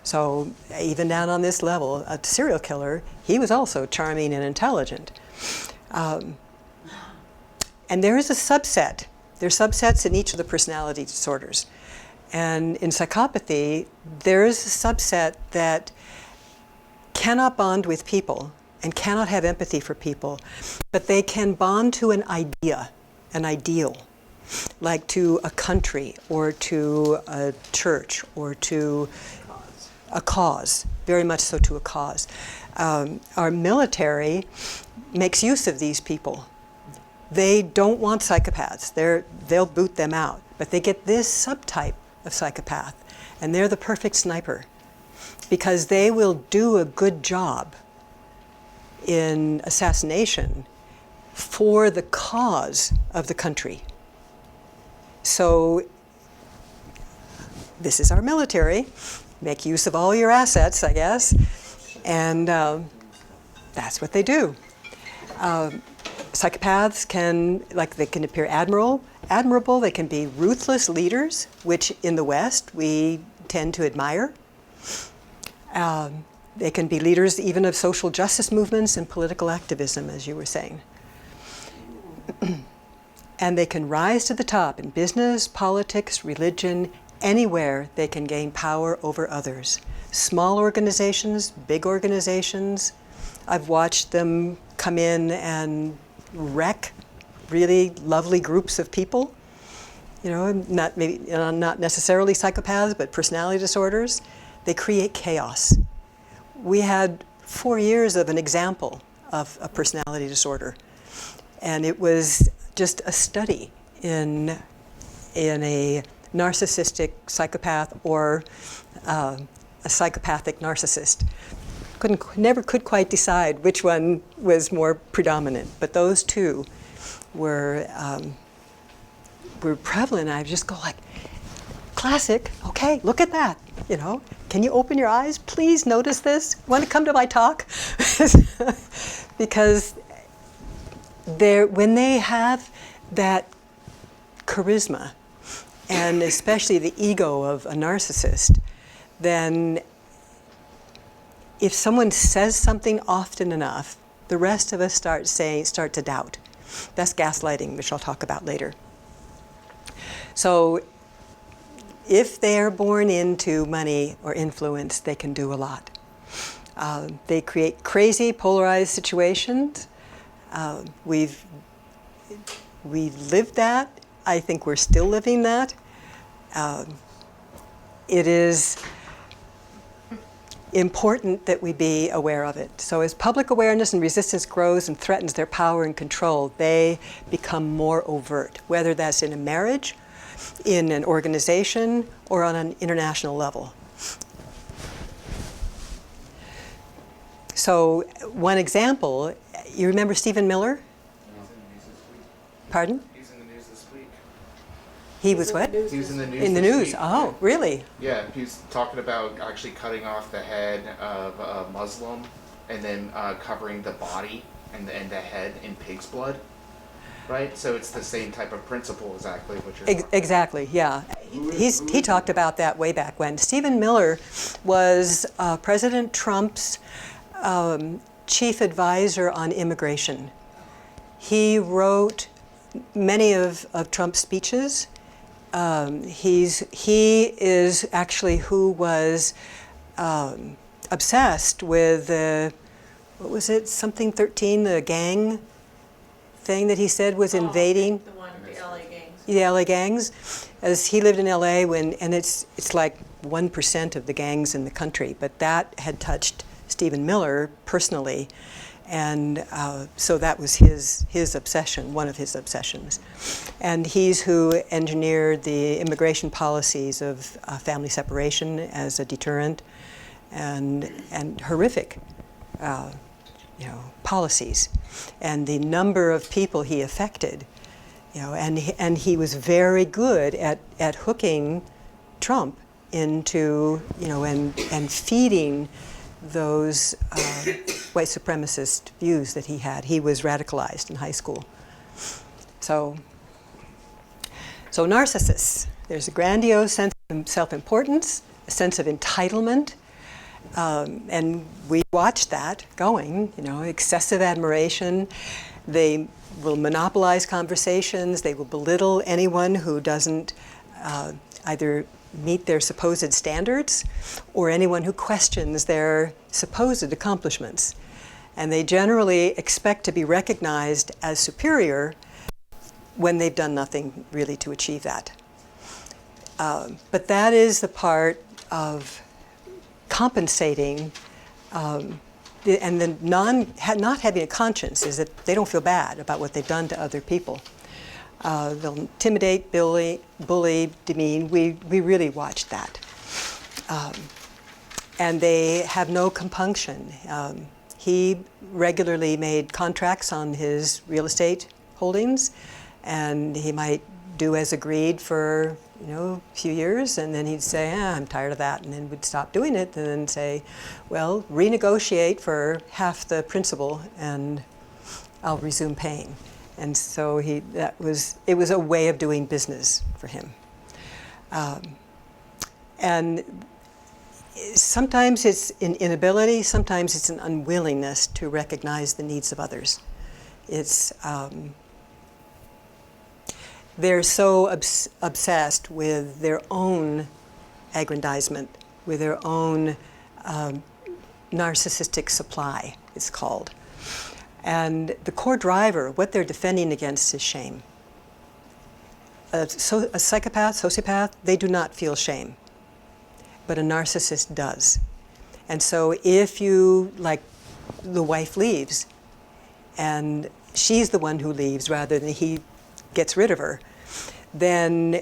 So even down on this level, a serial killer, he was also charming and intelligent. And there is a subset. There's subsets in each of the personality disorders. And in psychopathy, there is a subset that cannot bond with people and cannot have empathy for people, but they can bond to an idea, an ideal, like to a country or to a church or to a cause, very much so to a cause. Our military makes use of these people. They don't want psychopaths. They'll boot them out, but they get this subtype of psychopath, and they're the perfect sniper because they will do a good job in assassination for the cause of the country. So this is our military. Make use of all your assets, I guess, and that's what they do. Psychopaths they can appear admirable. They can be ruthless leaders, which in the West we tend to admire. They can be leaders even of social justice movements and political activism, as you were saying. And they can rise to the top in business, politics, religion, anywhere they can gain power over others. Small organizations, big organizations. I've watched them come in and wreck really lovely groups of people. Not necessarily psychopaths, but personality disorders. They create chaos. We had 4 years of an example of a personality disorder, and it was just a study in a narcissistic psychopath or a psychopathic narcissist. Never could quite decide which one was more predominant, but those two were prevalent. I just go like, classic, okay, look at that, Can you open your eyes? Please notice this. Want to come to my talk? Because when they have that charisma, and especially the ego of a narcissist, then if someone says something often enough, the rest of us start to doubt. That's gaslighting, which I'll talk about later. So if they are born into money or influence, they can do a lot. They create crazy, polarized situations. We've lived that. I think we're still living that. It is important that we be aware of it. So as public awareness and resistance grows and threatens their power and control, they become more overt, whether that's in a marriage, in an organization, or on an international level. So one example, you remember Stephen Miller? Pardon? He's in the news this week. He was what? He was in the news. In the this news. week. Oh, really? Yeah, he was talking about actually cutting off the head of a Muslim and then covering the body and the head in pig's blood. Right? So it's the same type of principle exactly what you're talking about. Exactly, yeah. He talked about that way back when. Stephen Miller was President Trump's chief advisor on immigration. He wrote many of Trump's speeches. He is actually who was obsessed with what was it, something 13, the gang thing that he said was invading. The LA gangs. The LA gangs, as he lived in LA and it's like 1% of the gangs in the country, but that had touched Stephen Miller personally, and so that was his obsession, one of his obsessions. And he's who engineered the immigration policies of family separation as a deterrent, and horrific policies, and the number of people he affected, and he was very good at hooking Trump into, and feeding those white supremacist views that he had. He was radicalized in high school. So narcissists, there's a grandiose sense of self-importance, a sense of entitlement, And we watched that going, excessive admiration. They will monopolize conversations. They will belittle anyone who doesn't either meet their supposed standards or anyone who questions their supposed accomplishments. And they generally expect to be recognized as superior when they've done nothing really to achieve that. But that is the part of compensating, and the not having a conscience is that they don't feel bad about what they've done to other people. They'll intimidate, bully, demean. We really watched that. And they have no compunction. He regularly made contracts on his real estate holdings, and he might do as agreed for a few years, and then he'd say, I'm tired of that, and then would stop doing it, and then say, well, renegotiate for half the principal, and I'll resume paying. And so it was a way of doing business for him. And sometimes it's an inability, sometimes it's an unwillingness to recognize the needs of others. It's they're so obsessed with their own aggrandizement, with their own narcissistic supply, it's called. And the core driver, what they're defending against, is shame. A psychopath, sociopath, they do not feel shame, but a narcissist does. And so if you, like, the wife leaves, and she's the one who leaves rather than he gets rid of her, then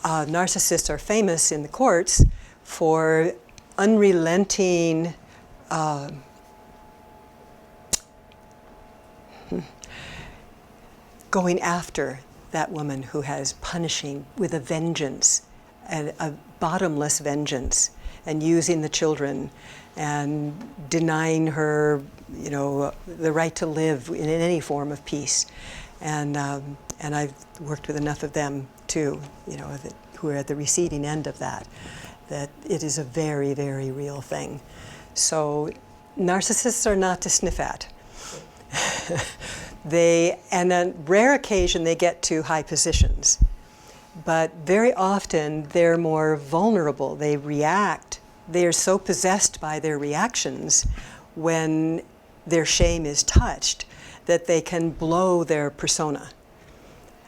narcissists are famous in the courts for unrelenting going after that woman who has punishing with a vengeance, a bottomless vengeance, and using the children and denying her, the right to live in any form of peace. And I've worked with enough of them too, who are at the receiving end of that it is a very, very real thing. So narcissists are not to sniff at. And on rare occasion they get to high positions, but very often they're more vulnerable. They react. They are so possessed by their reactions when their shame is touched that they can blow their persona.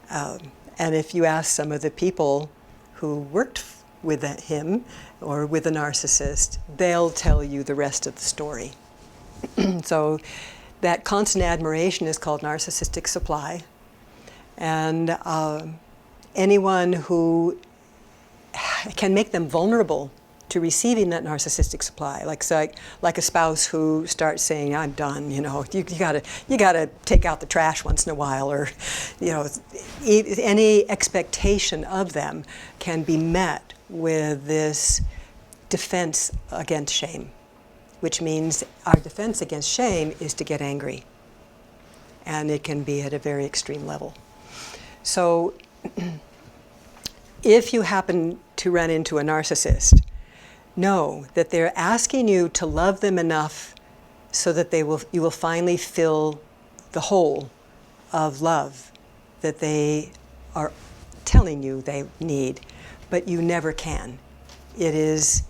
And if you ask some of the people who worked with him or with a narcissist, they'll tell you the rest of the story. So that constant admiration is called narcissistic supply. And anyone who can make them vulnerable to receiving that narcissistic supply, like a spouse who starts saying, "I'm done," you gotta take out the trash once in a while, or any expectation of them can be met with this defense against shame, which means our defense against shame is to get angry, and it can be at a very extreme level. So if you happen to run into a narcissist, know that they're asking you to love them enough so that you will finally fill the hole of love that they are telling you they need, but you never can. There's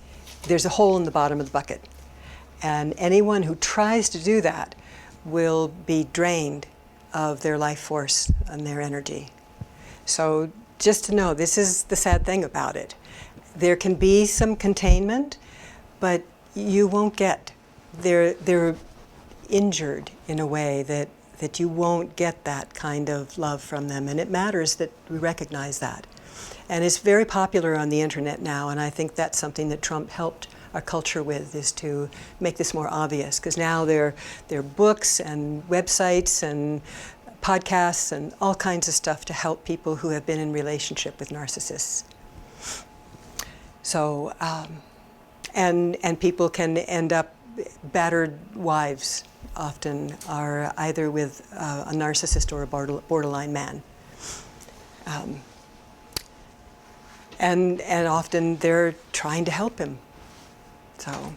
a hole in the bottom of the bucket. And anyone who tries to do that will be drained of their life force and their energy. So just to know, this is the sad thing about it. There can be some containment, but you won't get. They're injured in a way that you won't get that kind of love from them. And it matters that we recognize that. And it's very popular on the internet now, and I think that's something that Trump helped our culture with, is to make this more obvious. Because now there are books and websites and podcasts and all kinds of stuff to help people who have been in relationship with narcissists. So, and people can end up battered wives, often are either with a narcissist or a borderline man. And often they're trying to help him. So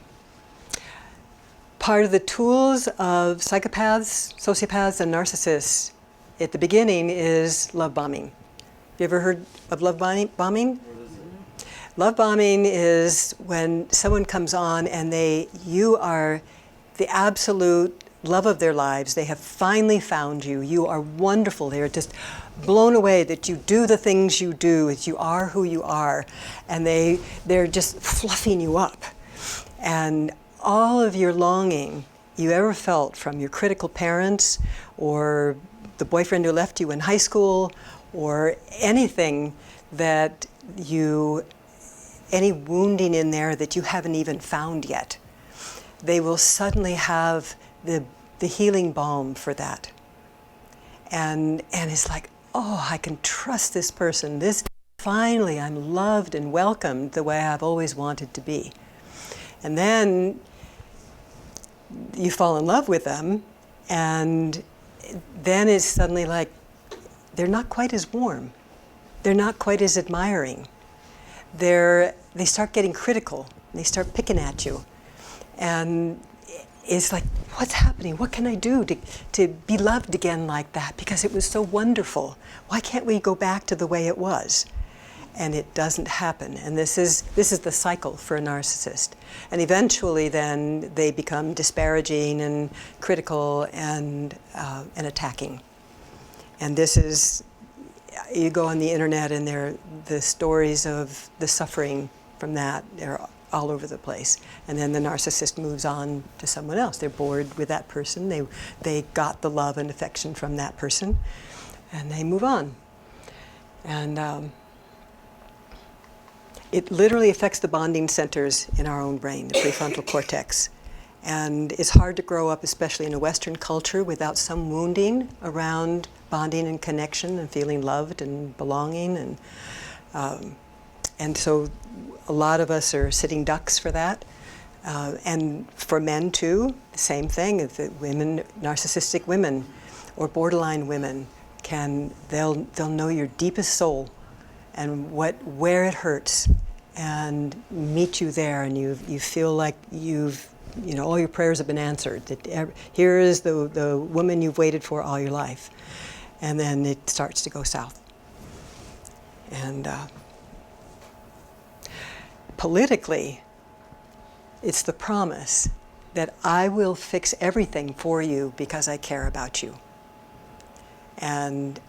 part of the tools of psychopaths, sociopaths, and narcissists at the beginning is love bombing. You ever heard of love bombing? Love bombing is when someone comes on and you are the absolute love of their lives. They have finally found you. You are wonderful. They're just blown away that you do the things you do, that you are who you are. And they're just fluffing you up. And all of your longing you ever felt from your critical parents or the boyfriend who left you in high school or anything that any wounding in there that you haven't even found yet, they will suddenly have the healing balm for that. And it's like, oh, I can trust this person. Finally, I'm loved and welcomed the way I've always wanted to be. And then you fall in love with them, and then it's suddenly like, they're not quite as warm. They're not quite as admiring. They start getting critical. They start picking at you. And it's like, what's happening? What can I do to be loved again like that? Because it was so wonderful. Why can't we go back to the way it was? And it doesn't happen. And this is the cycle for a narcissist. And eventually then they become disparaging and critical and attacking. And this is, you go on the internet and the stories of the suffering from that, they're all over the place. And then the narcissist moves on to someone else. They're bored with that person. They got the love and affection from that person, and they move on. And it literally affects the bonding centers in our own brain, the prefrontal cortex. And it's hard to grow up, especially in a Western culture, without some wounding around bonding and connection and feeling loved and belonging. And so a lot of us are sitting ducks for that. And for men too, the same thing. If the women, narcissistic women or borderline women, they'll know your deepest soul and where it hurts, and meet you there, and you feel like all your prayers have been answered. That here is the woman you've waited for all your life, and then it starts to go south. And politically, it's the promise that I will fix everything for you because I care about you. And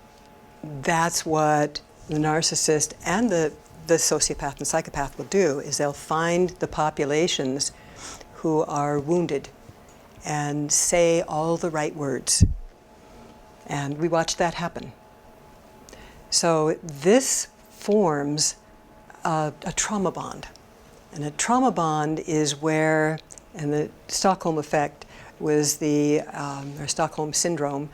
that's what the narcissist and the sociopath and psychopath will do, is they'll find the populations who are wounded and say all the right words. And we watch that happen. So this forms a trauma bond. And a trauma bond is where, and the Stockholm effect was or Stockholm syndrome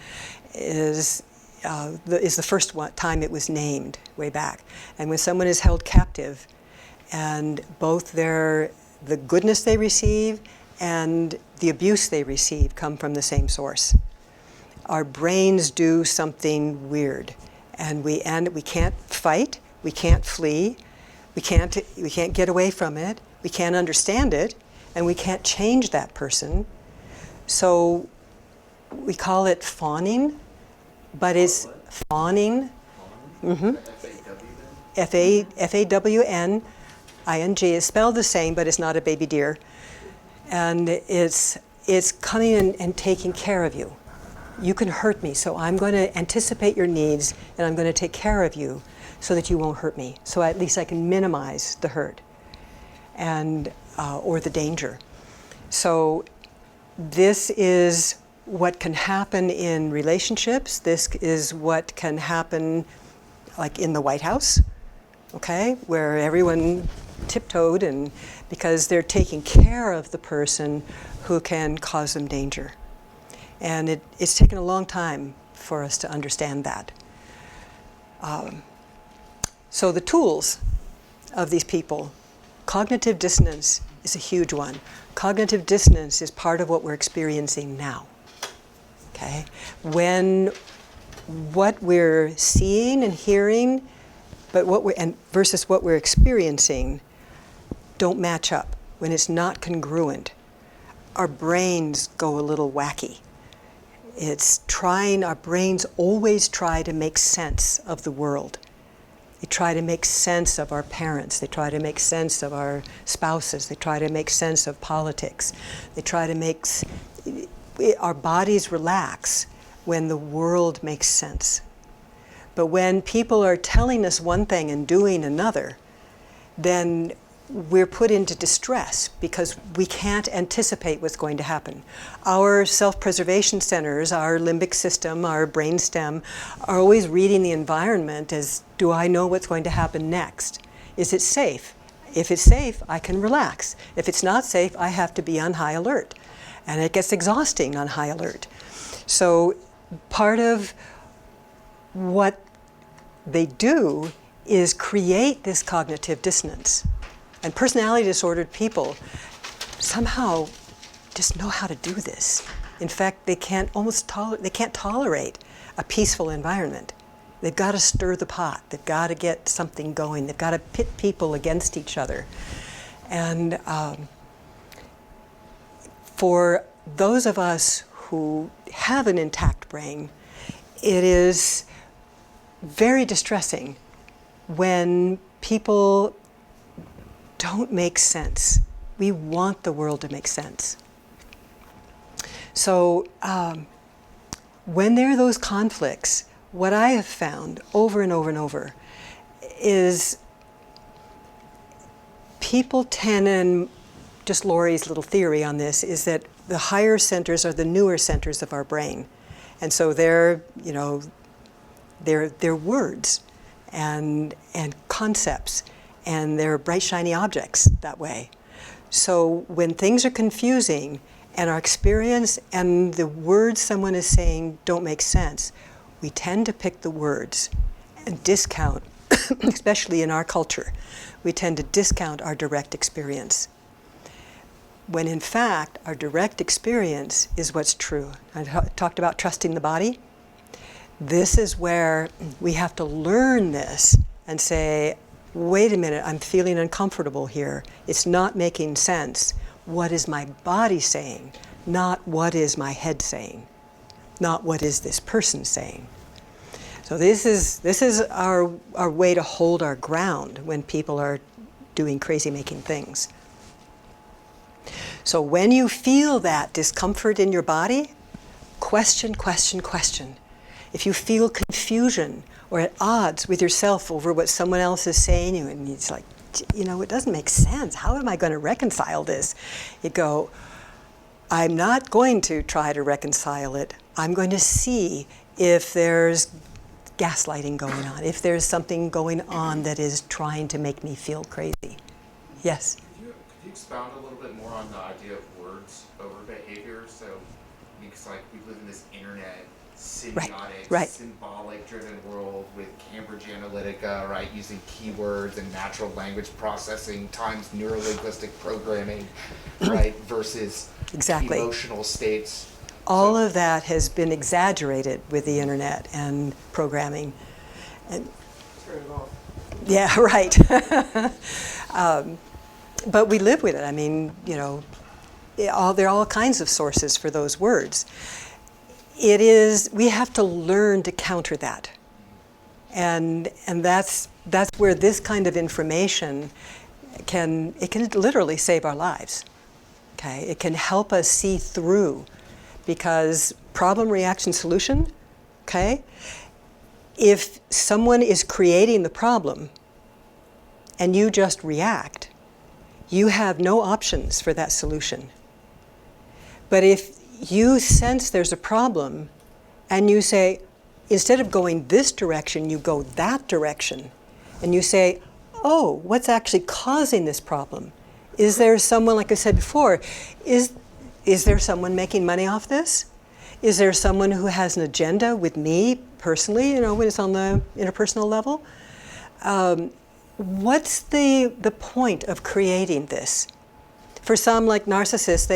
is the first time it was named way back. And when someone is held captive, and both the goodness they receive and the abuse they receive come from the same source, our brains do something weird, and we can't fight, we can't flee, we can't get away from it, we can't understand it, and we can't change that person. So we call it fawning. But it's fawning. Mm-hmm. Fawning is spelled the same, but it's not a baby deer. And it's coming in and taking care of you. You can hurt me, so I'm going to anticipate your needs, and I'm going to take care of you so that you won't hurt me. So at least I can minimize the hurt and or the danger. So this is what can happen in relationships. This is what can happen like in the White House, okay, where everyone tiptoed, and because they're taking care of the person who can cause them danger. And it's taken a long time for us to understand that. So the tools of these people, cognitive dissonance is a huge one. Cognitive dissonance is part of what we're experiencing now. Okay, when what we're seeing and hearing, versus what we're experiencing, don't match up. When it's not congruent, our brains go a little wacky. It's trying, our brains always try to make sense of the world. They try to make sense of our parents. They try to make sense of our spouses. They try to make sense of politics. They try to make, our bodies relax when the world makes sense. But when people are telling us one thing and doing another, then we're put into distress because we can't anticipate what's going to happen. Our self-preservation centers, our limbic system, our brainstem, are always reading the environment as, do I know what's going to happen next? Is it safe? If it's safe, I can relax. If it's not safe, I have to be on high alert. And it gets exhausting on high alert. So part of what they do is create this cognitive dissonance. And personality disordered people somehow just know how to do this. In fact, they can't tolerate a peaceful environment. They've got to stir the pot. They've got to get something going. They've got to pit people against each other. And for those of us who have an intact brain, it is very distressing when people don't make sense. We want the world to make sense. So when there are those conflicts, what I have found over and over and over is people tend, and just Lori's little theory on this, is that the higher centers are the newer centers of our brain. And so they're words and concepts, and they're bright, shiny objects that way. So when things are confusing and our experience and the words someone is saying don't make sense, we tend to pick the words and discount, especially in our culture, we tend to discount our direct experience. When in fact, our direct experience is what's true. I talked about trusting the body. This is where we have to learn this and say, wait a minute, I'm feeling uncomfortable here. It's not making sense. What is my body saying? Not what is my head saying? Not what is this person saying? So this is our way to hold our ground when people are doing crazy-making things. So when you feel that discomfort in your body, question, question, question. If you feel confusion or at odds with yourself over what someone else is saying, and it's like, it doesn't make sense. How am I going to reconcile this? You go, I'm not going to try to reconcile it. I'm going to see if there's gaslighting going on, if there's something going on that is trying to make me feel crazy. Yes? Could you expound a little bit more on the idea of words over behavior? So, because we live in this internet, symbiotic, symbolic-driven world with Cambridge Analytica, right, using keywords and natural language processing times neurolinguistic programming, right, versus emotional states. All of that has been exaggerated with the internet and programming. And, yeah, right. But we live with it. I mean, there are all kinds of sources for those words. We have to learn to counter that. And that's where this kind of information can literally save our lives. Okay? It can help us see through, because problem, reaction, solution, okay? If someone is creating the problem and you just react, you have no options for that solution. But if you sense there's a problem and you say, instead of going this direction, you go that direction, and you say, oh, what's actually causing this problem? Is there someone, like I said before, is there someone making money off this? Is there someone who has an agenda with me personally, when it's on the interpersonal level? What's the point of creating this? For some, like narcissists,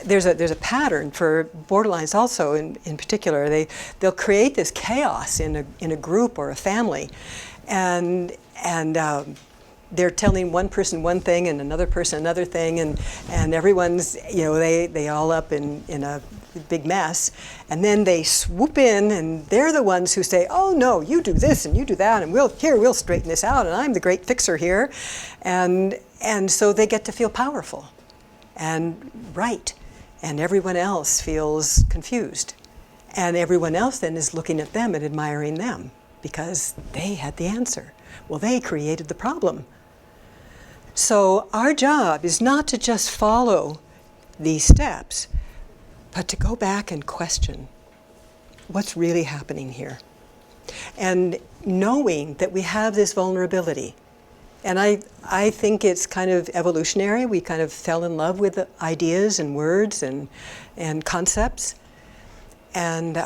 there's a pattern for borderlines also in particular. They'll create this chaos in a group or a family, and they're telling one person one thing and another person another thing, and everyone's, they all up in a big mess, and then they swoop in and they're the ones who say, oh no, you do this and you do that, and we'll straighten this out, and I'm the great fixer here, and so they get to feel powerful and right, and everyone else feels confused, and everyone else then is looking at them and admiring them because they had the answer. Well, they created the problem. So our job is not to just follow these steps, but to go back and question what's really happening here. And knowing that we have this vulnerability. And I think it's kind of evolutionary. We kind of fell in love with ideas and words and concepts. And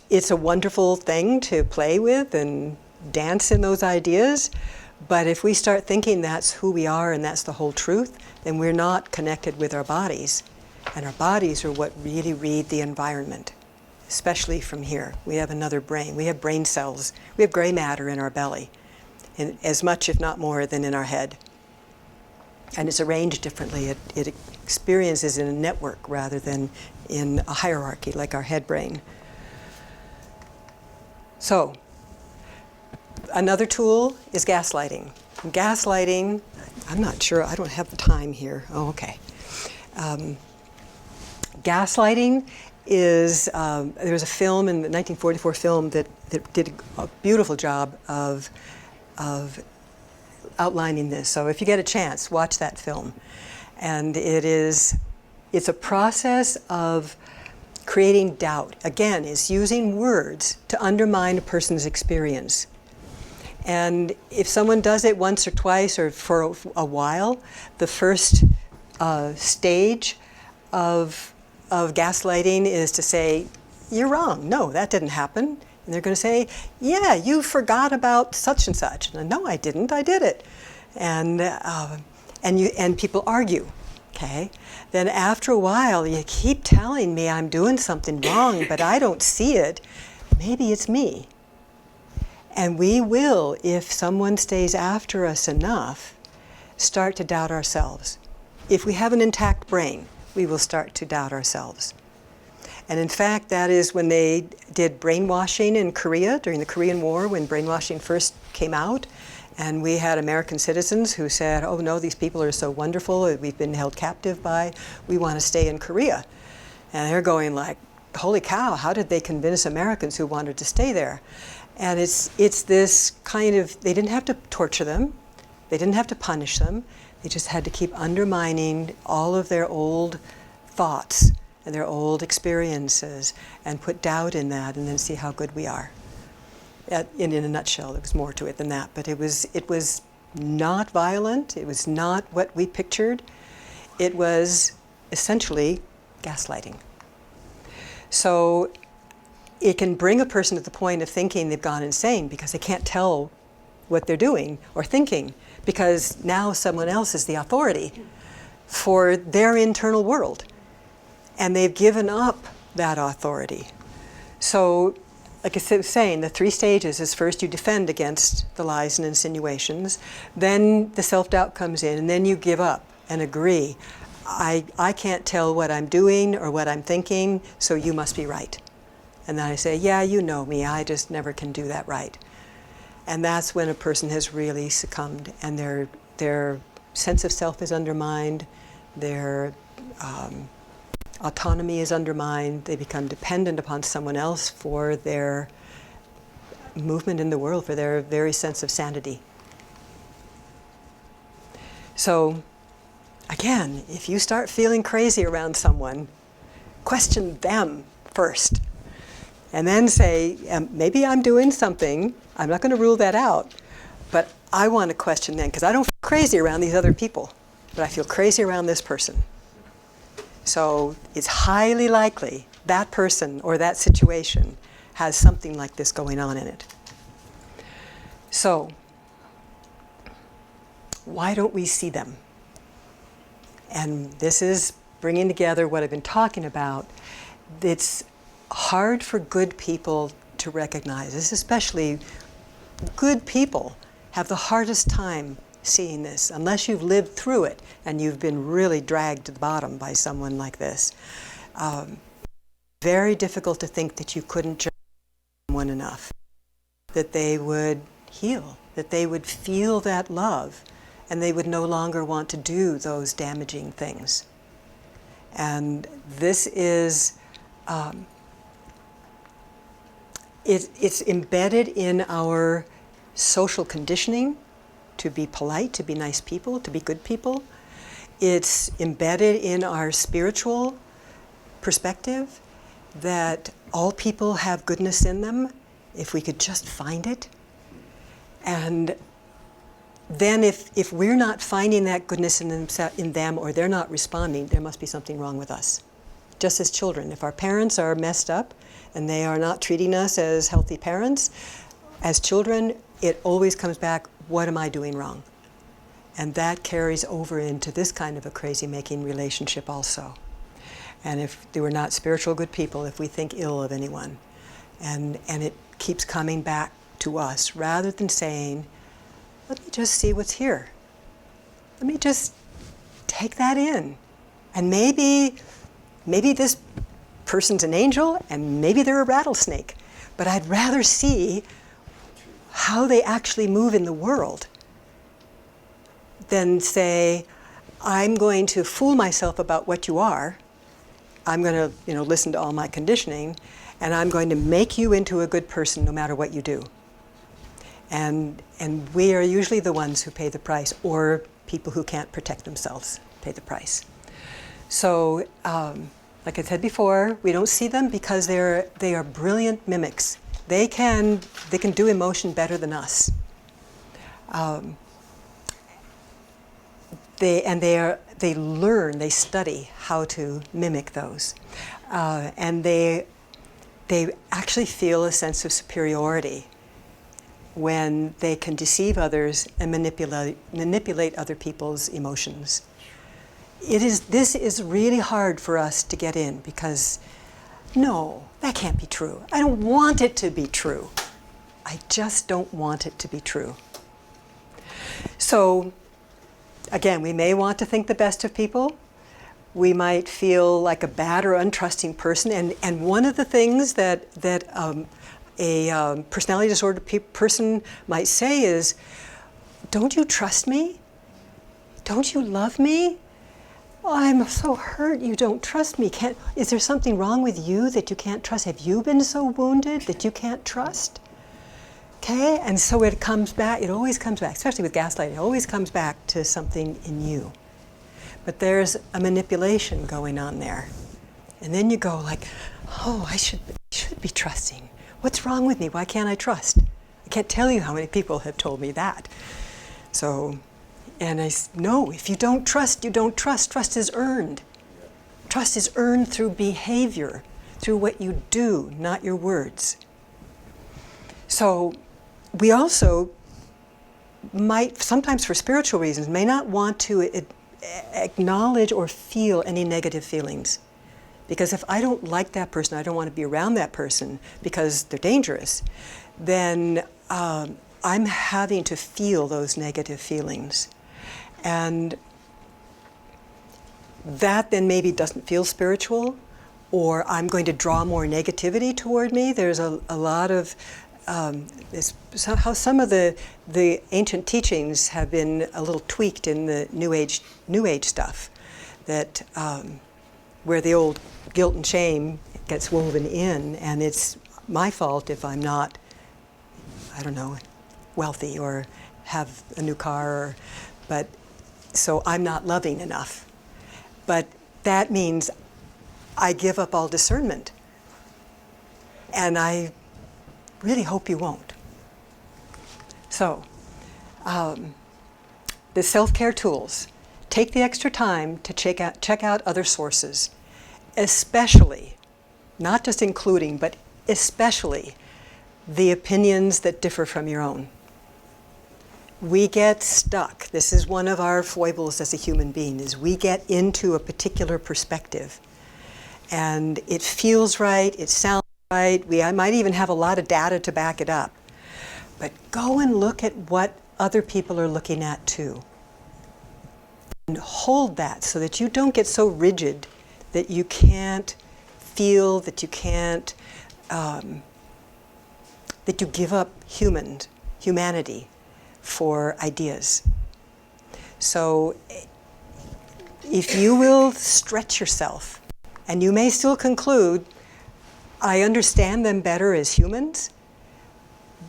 it's a wonderful thing to play with and dance in those ideas. But if we start thinking that's who we are and that's the whole truth, then we're not connected with our bodies. And our bodies are what really read the environment, especially from here. We have another brain. We have brain cells. We have gray matter in our belly, as much, if not more, than in our head. And it's arranged differently. It experiences in a network rather than in a hierarchy like our head brain. So, another tool is gaslighting. Gaslighting, I'm not sure, I don't have the time here. Oh, okay. Gaslighting is, there was a film in the 1944 film that did a beautiful job of outlining this. So if you get a chance, watch that film. And it's a process of creating doubt. Again, it's using words to undermine a person's experience. And if someone does it once or twice or for a while, the first stage of gaslighting is to say, you're wrong. No, that didn't happen. And they're going to say, yeah, you forgot about such and such. And no, I didn't. I did it. And people argue. Okay. Then after a while, you keep telling me I'm doing something wrong, but I don't see it. Maybe it's me. And we will, if someone stays after us enough, start to doubt ourselves. If we have an intact brain, we will start to doubt ourselves. And in fact, that is when they did brainwashing in Korea during the Korean War, when brainwashing first came out. And we had American citizens who said, oh no, these people are so wonderful, we've been held captive by, we want to stay in Korea. And they're going like, holy cow, how did they convince Americans who wanted to stay there? And it's this kind of, they didn't have to torture them, they didn't have to punish them, they just had to keep undermining all of their old thoughts and their old experiences and put doubt in that and then see how good we are. In a nutshell, there was more to it than that, but it was not violent, it was not what we pictured, it was essentially gaslighting. So it can bring a person to the point of thinking they've gone insane because they can't tell what they're doing or thinking, because now someone else is the authority for their internal world, and they've given up that authority. So, like I was saying, the 3 stages is first you defend against the lies and insinuations, then the self-doubt comes in, and then you give up and agree. I can't tell what I'm doing or what I'm thinking, so you must be right. And then I say, yeah, you know me, I just never can do that right. And that's when a person has really succumbed, and their sense of self is undermined, their autonomy is undermined, they become dependent upon someone else for their movement in the world, for their very sense of sanity. So, again, if you start feeling crazy around someone, question them first. And then say, maybe I'm doing something, I'm not going to rule that out, but I want to question them, because I don't feel crazy around these other people, but I feel crazy around this person. So it's highly likely that person or that situation has something like this going on in it. So, why don't we see them? And this is bringing together what I've been talking about. It's hard for good people to recognize this, especially good people have the hardest time seeing this, unless you've lived through it and you've been really dragged to the bottom by someone like this. Very difficult to think that you couldn't just love someone enough, that they would heal, that they would feel that love, and they would no longer want to do those damaging things. And this is, it's embedded in our social conditioning to be polite, to be nice people, to be good people. It's embedded in our spiritual perspective that all people have goodness in them if we could just find it. And then if we're not finding that goodness in them, or they're not responding, there must be something wrong with us. Just as children, if our parents are messed up and they are not treating us as healthy parents, as children, it always comes back, what am I doing wrong? And that carries over into this kind of a crazy-making relationship also. And if they were not spiritual good people, if we think ill of anyone, and it keeps coming back to us, rather than saying, let me just see what's here. Let me just take that in. And maybe this person's an angel, and maybe they're a rattlesnake. But I'd rather see how they actually move in the world than say, I'm going to fool myself about what you are. I'm going to, listen to all my conditioning, and I'm going to make you into a good person no matter what you do. And we are usually the ones who pay the price, or people who can't protect themselves pay the price. So, like I said before, we don't see them because they are brilliant mimics. They can do emotion better than us. They learn, they study how to mimic those, and they actually feel a sense of superiority when they can deceive others and manipulate other people's emotions. This is really hard for us to get in, because no, that can't be true. I don't want it to be true. I just don't want it to be true. So, again, we may want to think the best of people. We might feel like a bad or untrusting person. And one of the things that a personality disorder person might say is, don't you trust me? Don't you love me? Oh, I'm so hurt you don't trust me. Is there something wrong with you that you can't trust? Have you been so wounded that you can't trust? Okay, and so it comes back, it always comes back, especially with gaslighting, it always comes back to something in you. But there's a manipulation going on there. And then you go like, oh, I should be trusting. What's wrong with me? Why can't I trust? I can't tell you how many people have told me that. So, and no, if you don't trust, you don't trust. Trust is earned. Trust is earned through behavior, through what you do, not your words. So we also might, sometimes for spiritual reasons, may not want to acknowledge or feel any negative feelings. Because if I don't like that person, I don't want to be around that person because they're dangerous, then I'm having to feel those negative feelings. And that then maybe doesn't feel spiritual, or I'm going to draw more negativity toward me. There's a lot of how some of the ancient teachings have been a little tweaked in the New Age stuff, that where the old guilt and shame gets woven in, and it's my fault if I'm not, I don't know, wealthy or have a new car, but so I'm not loving enough. But that means I give up all discernment, and I really hope you won't. So, the self-care tools. Take the extra time to check out other sources, especially, not just including, but especially the opinions that differ from your own. We get stuck. This is one of our foibles as a human being, is we get into a particular perspective. And it feels right, it sounds right, I might even have a lot of data to back it up. But go and look at what other people are looking at too. And hold that so that you don't get so rigid that you can't feel, that you can't, that you give up humanity for ideas. So if you will stretch yourself, and you may still conclude, I understand them better as humans,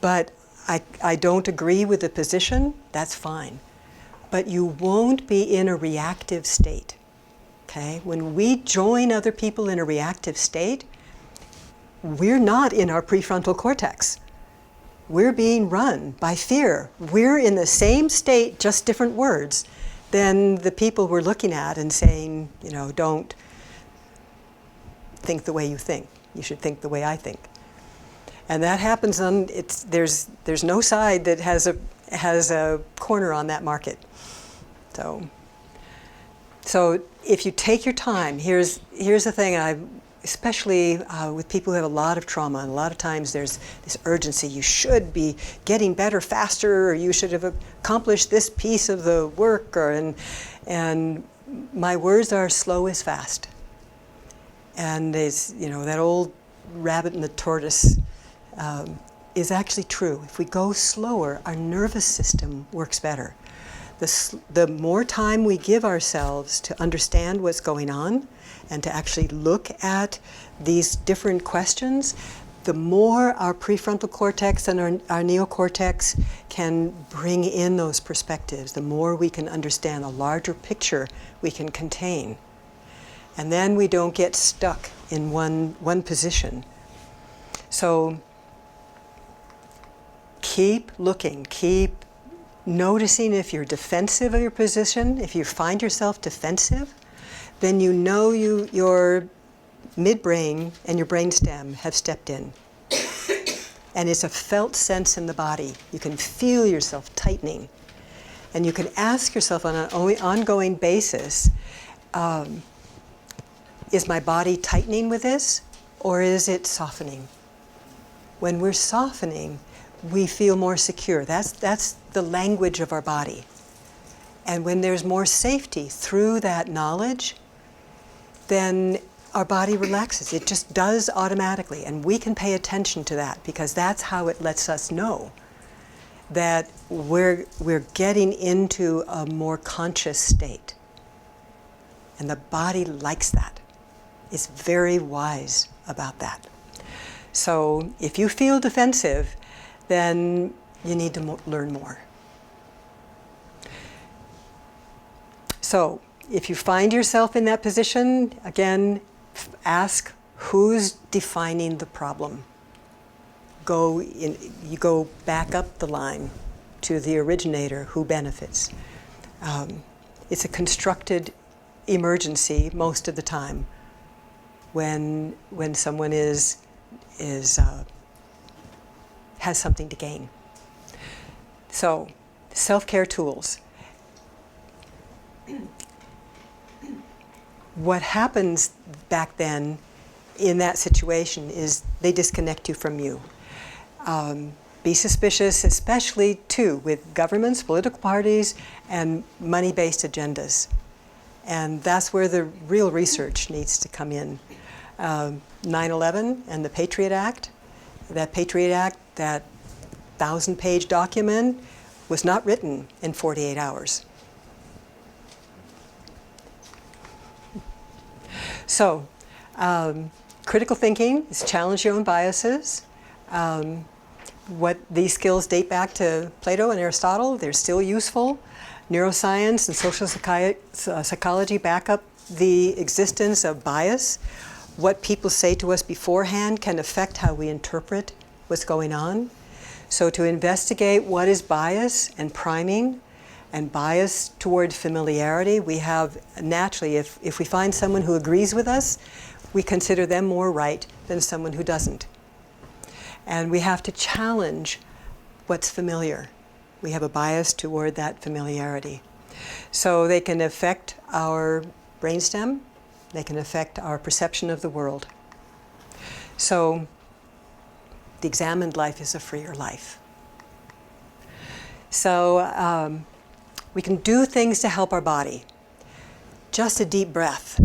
but I don't agree with the position, that's fine. But you won't be in a reactive state, okay? When we join other people in a reactive state, we're not in our prefrontal cortex. We're being run by fear. We're in the same state, just different words, than the people we're looking at and saying, you know, don't think the way you think. You should think the way I think. And that happens on, there's no side that has a corner on that market. So if you take your time, here's the thing, especially with people who have a lot of trauma, and a lot of times there's this urgency, you should be getting better faster, or you should have accomplished this piece of the work, and my words are slow is fast. And it's, you know, that old rabbit and the tortoise is actually true. If we go slower, our nervous system works better. The more time we give ourselves to understand what's going on and to actually look at these different questions, the more our prefrontal cortex and our neocortex can bring in those perspectives, the more we can understand, a larger picture we can contain. And then we don't get stuck in one position. So keep looking, keep noticing if you're defensive of your position. If you find yourself defensive, then you know your midbrain and your brainstem have stepped in. And it's a felt sense in the body. You can feel yourself tightening. And you can ask yourself on an ongoing basis, is my body tightening with this, or is it softening? When we're softening, we feel more secure. That's the language of our body. And when there's more safety through that knowledge, then our body relaxes. It just does automatically. And we can pay attention to that, because that's how it lets us know that we're getting into a more conscious state. And the body likes that. It's very wise about that. So if you feel defensive, then you need to learn more. So if you find yourself in that position, again, ask who's defining the problem. You go back up the line to the originator, who benefits. It's a constructed emergency most of the time when someone has something to gain. So, self-care tools. What happens back then in that situation is they disconnect you from you. Be suspicious, especially too, with governments, political parties, and money-based agendas. And that's where the real research needs to come in. 9/11 and the Patriot Act. That Patriot Act, that 1,000-page document, was not written in 48 hours. So, critical thinking is challenge your own biases. What these skills date back to Plato and Aristotle. They're still useful. Neuroscience and social psychology back up the existence of bias. What people say to us beforehand can affect how we interpret what's going on. So to investigate what is bias and priming, and bias toward familiarity, we have naturally, if we find someone who agrees with us, we consider them more right than someone who doesn't. And we have to challenge what's familiar. We have a bias toward that familiarity. So they can affect our brainstem, they can affect our perception of the world. So the examined life is a freer life. So we can do things to help our body. Just a deep breath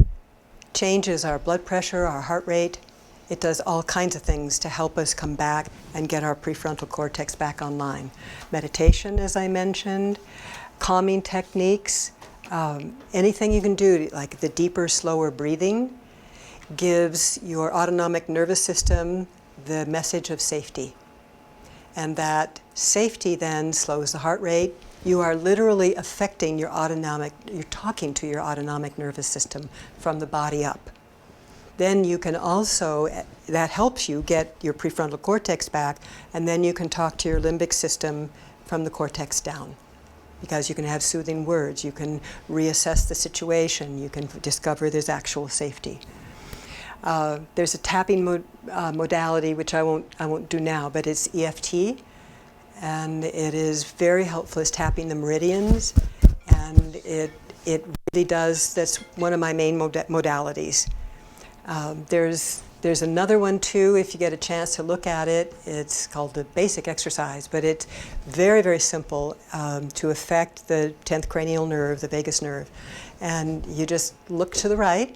changes our blood pressure, our heart rate. It does all kinds of things to help us come back and get our prefrontal cortex back online. Meditation, as I mentioned, calming techniques, anything you can do, like the deeper, slower breathing, gives your autonomic nervous system the message of safety. And that safety then slows the heart rate. You are literally affecting your autonomic, you're talking to your autonomic nervous system from the body up. Then you can also, that helps you get your prefrontal cortex back, and then you can talk to your limbic system from the cortex down. Because you can have soothing words, you can reassess the situation, you can discover there's actual safety. There's a tapping modality, which I won't do now, but it's EFT, and it is very helpful. It's tapping the meridians, and it really does. That's one of my main modalities. There's another one too, if you get a chance to look at it. It's called the basic exercise, but it's very, very simple to affect the 10th cranial nerve, the vagus nerve. And you just look to the right,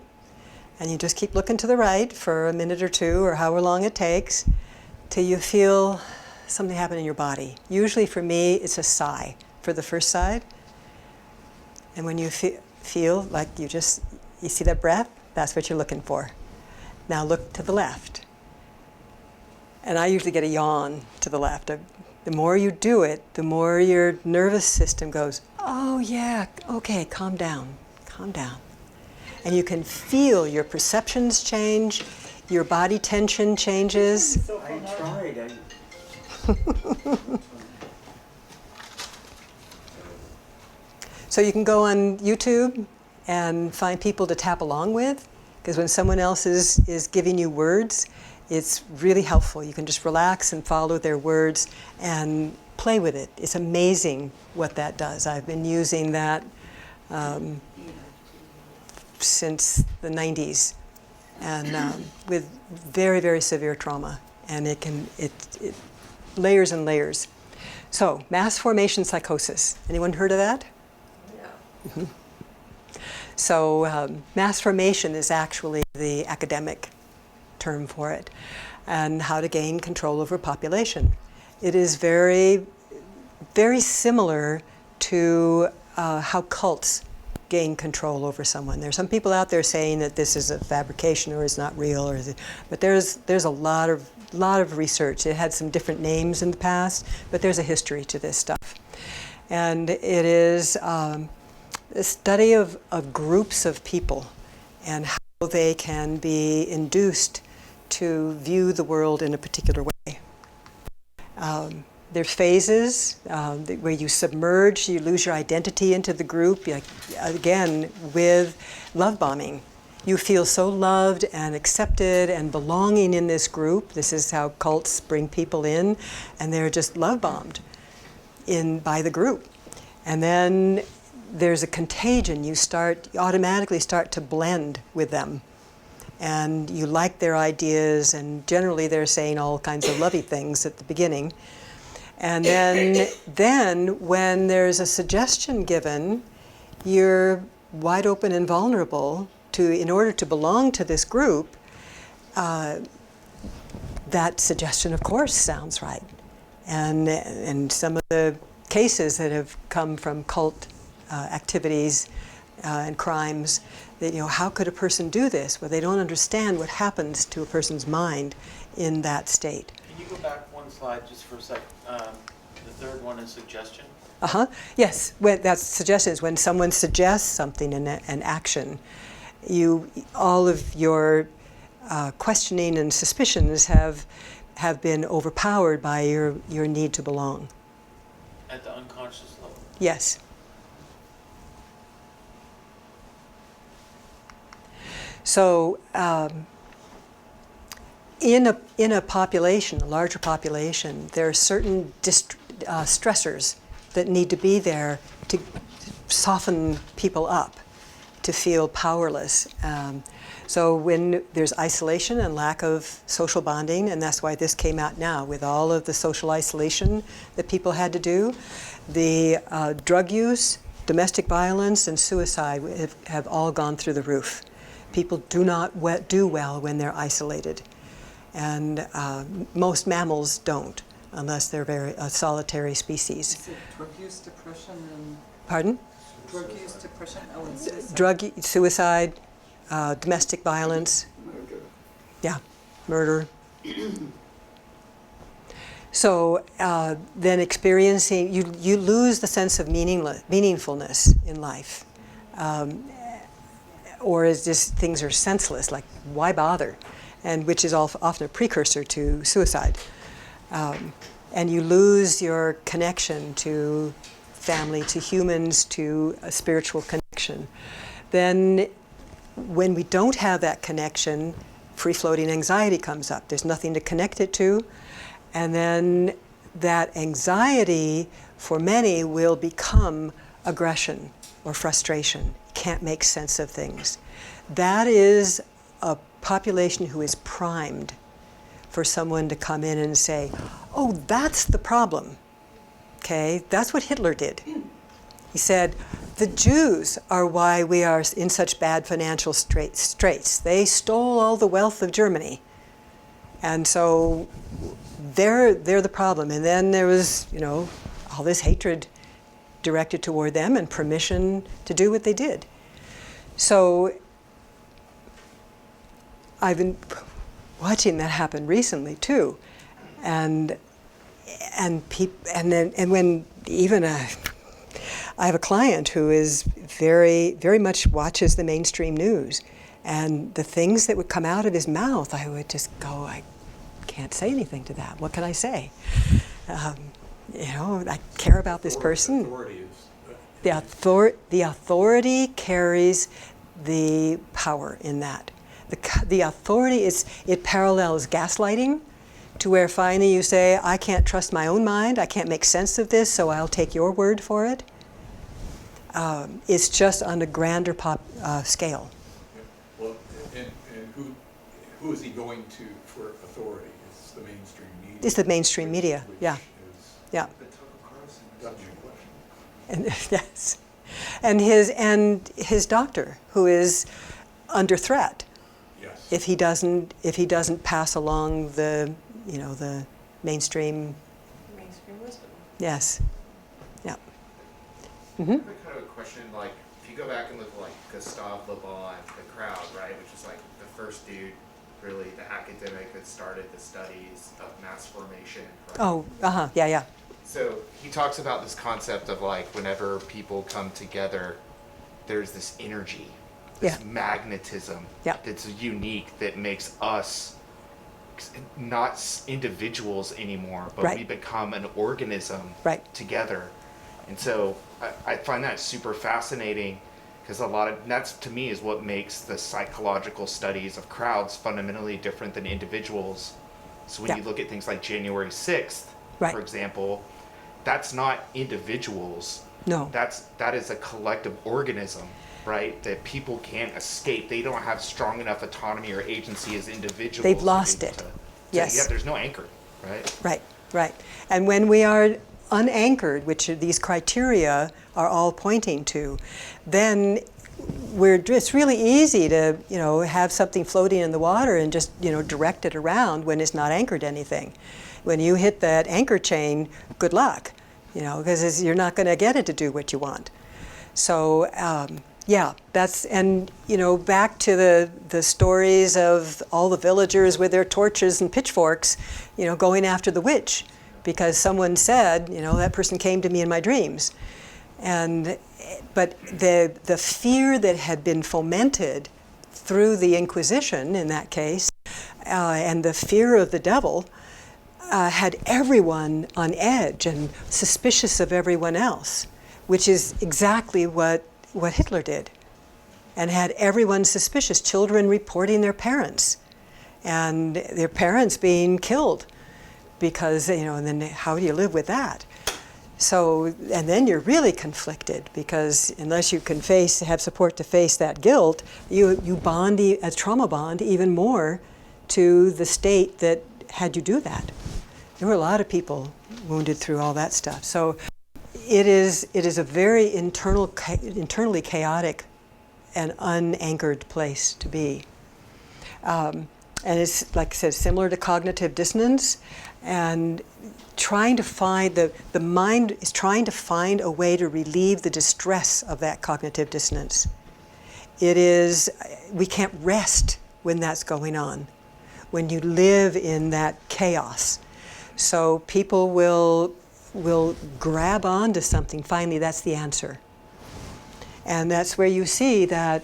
and you just keep looking to the right for a minute or two, or however long it takes, till you feel something happen in your body. Usually for me, it's a sigh for the first side. And when you feel like you see that breath, that's what you're looking for. Now look to the left. And I usually get a yawn to the left. The more you do it, the more your nervous system goes, oh yeah, okay, calm down, calm down. And you can feel your perceptions change, your body tension changes. I tried. So you can go on YouTube and find people to tap along with, because when someone else is giving you words, it's really helpful. You can just relax and follow their words and play with it. It's amazing what that does. I've been using that since the 90s, and with very, very severe trauma, and it layers and layers. So mass formation psychosis. Anyone heard of that? No. Mm-hmm. So mass formation is actually the academic term for it, and how to gain control over population. It is very, very similar to how cults gain control over someone. There's some people out there saying that this is a fabrication or is not real, but there's a lot of research. It had some different names in the past, but there's a history to this stuff. And it is a study of groups of people and how they can be induced to view the world in a particular way. There's phases where you submerge, you lose your identity into the group, again, with love bombing. You feel so loved and accepted and belonging in this group. This is how cults bring people in, and they're just love bombed by the group. And then there's a contagion. You automatically start to blend with them. And you like their ideas, and generally they're saying all kinds of lovey things at the beginning. And then when there's a suggestion given, you're wide open and vulnerable in order to belong to this group. That suggestion, of course, sounds right. And some of the cases that have come from cult activities and crimes, that, how could a person do this? Well, they don't understand what happens to a person's mind in that state. Can you go back one slide just for a sec? The third one is suggestion. Yes, that's suggestion is when someone suggests something in an action. All of your questioning and suspicions have been overpowered by your need to belong. At the unconscious level. Yes. So in a population, a larger population, there are certain stressors that need to be there to soften people up, to feel powerless. So when there's isolation and lack of social bonding, and that's why this came out now with all of the social isolation that people had to do, the drug use, domestic violence, and suicide have all gone through the roof. People do not do well when they're isolated. And most mammals don't, unless they're a solitary species. Is it drug use, depression, and Pardon? drug use, depression, and suicide? Drug, suicide, domestic violence. Yeah, murder. So then experiencing, you lose the sense of meaningfulness in life. Or is just things are senseless, like why bother? And which is often a precursor to suicide. And you lose your connection to family, to humans, to a spiritual connection. Then when we don't have that connection, free-floating anxiety comes up. There's nothing to connect it to. And then that anxiety, for many, will become aggression or frustration. Can't make sense of things. That is a population who is primed for someone to come in and say, oh, that's the problem. Okay, that's what Hitler did. He said, the Jews are why we are in such bad financial straits. They stole all the wealth of Germany. And so they're the problem. And then there was, all this hatred directed toward them and permission to do what they did. So I've been watching that happen recently too, and when even I have a client who is very, very much watches the mainstream news, and the things that would come out of his mouth, I would just go, I can't say anything to that. What can I say? I care about this person. Authority is, The authority carries the power in that. The authority it parallels gaslighting, to where finally you say, I can't trust my own mind, I can't make sense of this, so I'll take your word for it. It's just on a grander scale. well, and who is he going to for authority? It's the mainstream media. It's the mainstream media, which yeah. is- Yeah. That's your question. And yes, and his doctor, who is under threat Yes. if he doesn't pass along the mainstream. Mainstream wisdom. Yes, yeah. I have a kind of a question, like, if you go back and look at, like, Gustave Le Bon, the crowd, right, which is, like, the first dude, really, the academic that started the studies of mass formation. Right? Oh, yeah. So he talks about this concept of, like, whenever people come together, there's this energy, this Yeah. magnetism Yeah. that's unique, that makes us not individuals anymore, but Right. we become an organism Right. together. And so I find that super fascinating, because that's, to me, is what makes the psychological studies of crowds fundamentally different than individuals. So when Yeah. you look at things like January 6th, Right. for example, that's not individuals. No. That is a collective organism, right? That people can't escape. They don't have strong enough autonomy or agency as individuals. They've to be lost able it. to- Yes. Yeah, there's no anchor, right? Right. And when we are unanchored, which these criteria are all pointing to, then it's really easy to have something floating in the water and just direct it around when it's not anchored to anything. When you hit that anchor chain, good luck, because you're not going to get it to do what you want. So back to the stories of all the villagers with their torches and pitchforks, going after the witch, because someone said, that person came to me in my dreams. But the fear that had been fomented through the Inquisition in that case, and the fear of the devil, had everyone on edge and suspicious of everyone else, which is exactly what Hitler did, and had everyone suspicious, children reporting their parents, and their parents being killed, because, and then how do you live with that? So, and then you're really conflicted, because unless you can have support to face that guilt, you bond a trauma bond even more to the state that had you do that. There were a lot of people wounded through all that stuff. So it is a very internally chaotic and unanchored place to be. And it's, like I said, similar to cognitive dissonance, and trying to find, the mind is trying to find a way to relieve the distress of that cognitive dissonance. We can't rest when that's going on, when you live in that chaos. So people will grab onto something. Finally, that's the answer. And that's where you see that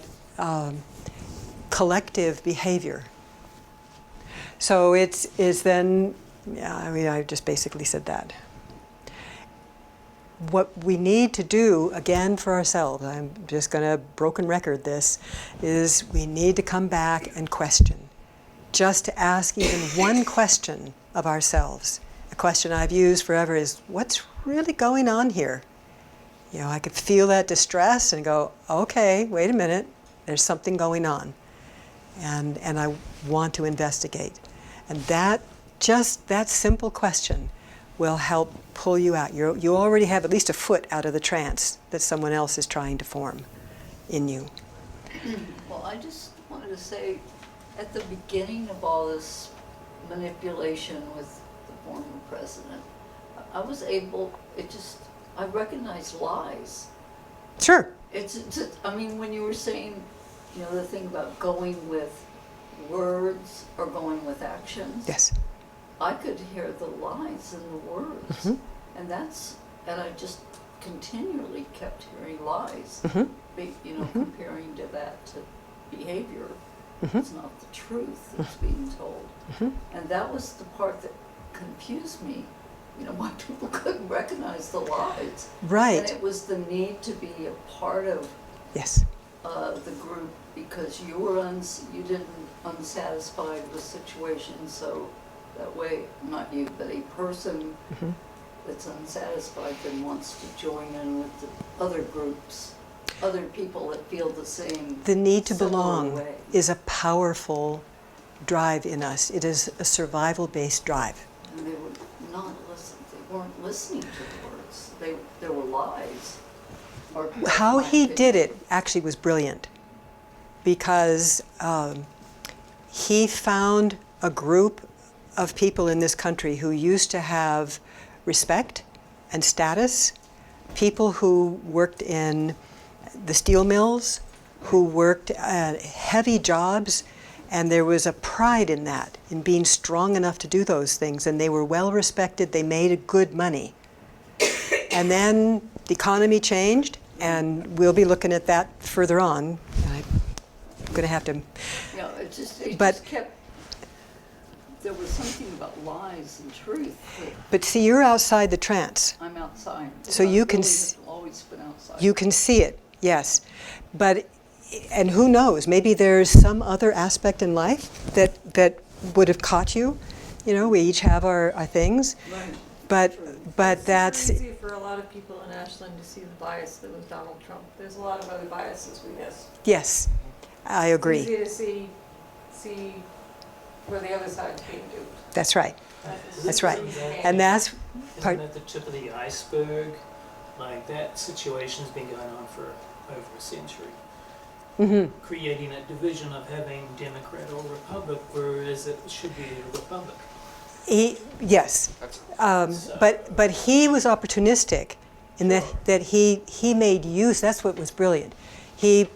collective behavior. So it's then, yeah, I mean, I just basically said that. What we need to do, again, for ourselves, I'm just going to broken record this, is we need to come back and question. Just to ask even one question of ourselves. A question I've used forever is, what's really going on here? You know, I could feel that distress and go, okay, wait a minute, there's something going on. And I want to investigate. And that simple question will help pull you out. You already have at least a foot out of the trance that someone else is trying to form in you. Well, I just wanted to say, at the beginning of all this manipulation with the former president, I was able, I recognized lies. Sure. I mean, when you were saying, you know, the thing about going with words or going with actions. Yes. I could hear the lies in the words. Mm-hmm. And I just continually kept hearing lies. Mm-hmm. You know, Mm-hmm. comparing to that to behavior. Mm-hmm. It's not the truth that's being told. Mm-hmm. And that was the part that confused me. You know, why people couldn't recognize the lies. Right. And it was the need to be a part of Yes. the group, because you didn't unsatisfied with situations, so that way, not you, but a person Mm-hmm. that's unsatisfied then wants to join in with the other groups, other people that feel the same. The need to similar belong way. is a powerful drive in us. It is a survival-based drive. And they would not listen. They weren't listening to the words. There were lies. Or How my he opinion. did it actually was brilliant, because he found a group of people in this country who used to have respect and status, people who worked in the steel mills, who worked heavy jobs, and there was a pride in that, in being strong enough to do those things, and they were well respected, they made good money. And then the economy changed, and we'll be looking at that further on. I'm going to have to... Yeah, it just kept, there was something about lies and truth that But see, you're outside the trance. I'm outside. So you can I've always been outside. You can see it, yes. But, and who knows, maybe there's some other aspect in life that would have caught you. You know, we each have our things. Right. But that's... It's easy for a lot of people in Ashland to see the bias that was Donald Trump. There's a lot of other biases we miss. Yes, I agree. It's easy to see where the other side's being duped. That's right. That's right. And that's... Isn't that the tip of the iceberg? Like, that situation's been going on for over a century. Mm-hmm. Creating a division of having Democrat or Republic, whereas it should be a Republic. Yes. But he was opportunistic in that he made use, that's what was brilliant. He,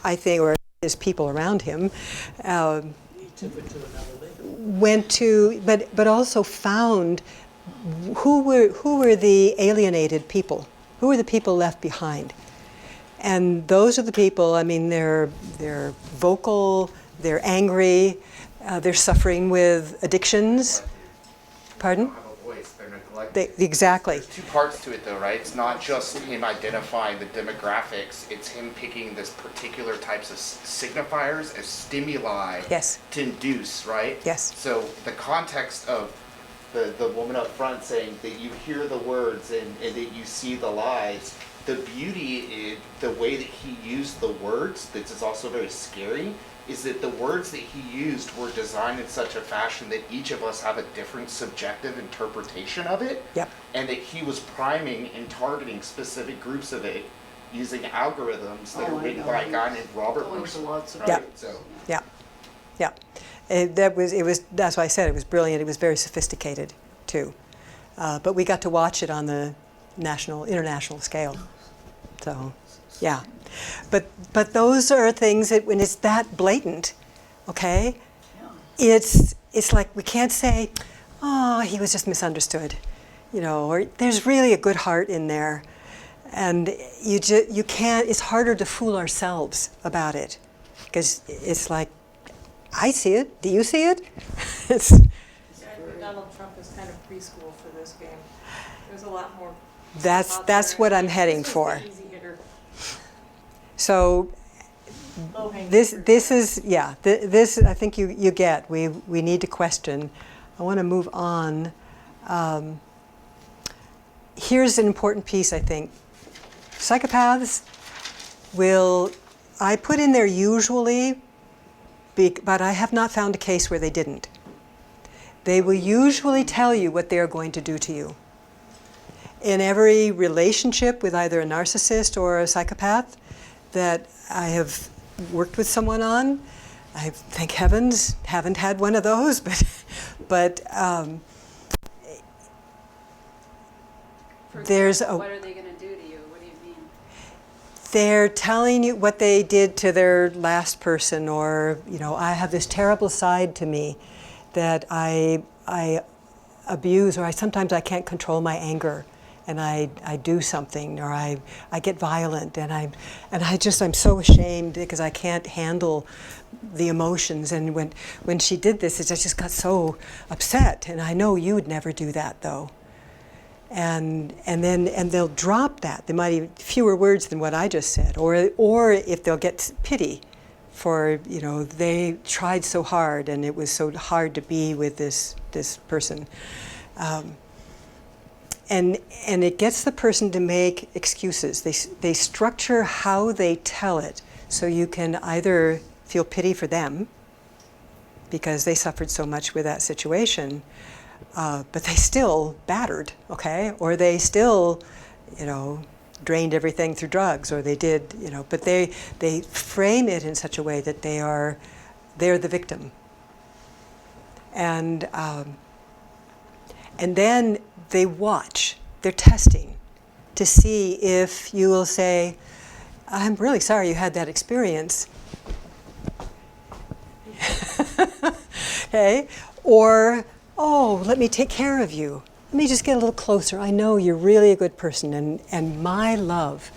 I think, or his people around him, He took it to another level. went to, but also found who were the alienated people, who were the people left behind. And those are the people, I mean, they're vocal, they're angry, they're suffering with addictions. Pardon? They don't have a voice, they're neglected. Exactly. There's two parts to it though, right? It's not just him identifying the demographics, it's him picking this particular types of signifiers as stimuli Yes. to induce, right? Yes. So the context of the woman up front saying that you hear the words and that you see the lies. The beauty in the way that he used the words, that is also very scary, is that the words that he used were designed in such a fashion that each of us have a different subjective interpretation of it. Yep. And that he was priming and targeting specific groups of it using algorithms that are written by a guy named Robert Going to Mercer. lots of Right? Yep. So, Yeah, yeah. That's why I said it was brilliant. It was very sophisticated too. But we got to watch it on the international scale. So, yeah. But those are things that when it's that blatant, okay, it's like we can't say, oh, he was just misunderstood, or there's really a good heart in there. And you can't, it's harder to fool ourselves about it. Because it's like, I see it. Do you see it? It's, Yeah, I think Donald Trump is kind of preschool for this game. There's a lot more. that's what I'm heading This for. was the easy hitter, So low-hanging this fruit. this I think you get. We need to question. I want to move on. Here's an important piece, I think. Psychopaths I put in there usually, but I have not found a case where they didn't. They will usually tell you what they're going to do to you. In every relationship with either a narcissist or a psychopath that I have worked with someone on, I thank heavens haven't had one of those, but For there's example, a- what are they going to do to you? What do you mean? they're telling you what they did to their last person, or I have this terrible side to me that I abuse, or sometimes I can't control my anger, and I do something, or I get violent, and I'm so ashamed because I can't handle the emotions. And when she did this, I just got so upset, and I know you would never do that though. And they'll drop that. They might even fewer words than what I just said, or if they'll get pity for they tried so hard and it was so hard to be with this person, and it gets the person to make excuses. They structure how they tell it so you can either feel pity for them because they suffered so much with that situation. But they still battered, okay? Or they still, drained everything through drugs, or they did, but they frame it in such a way that they're the victim. And then they watch, they're testing to see if you will say, I'm really sorry you had that experience. Okay? Or, oh, let me take care of you. Let me just get a little closer. I know you're really a good person, and my love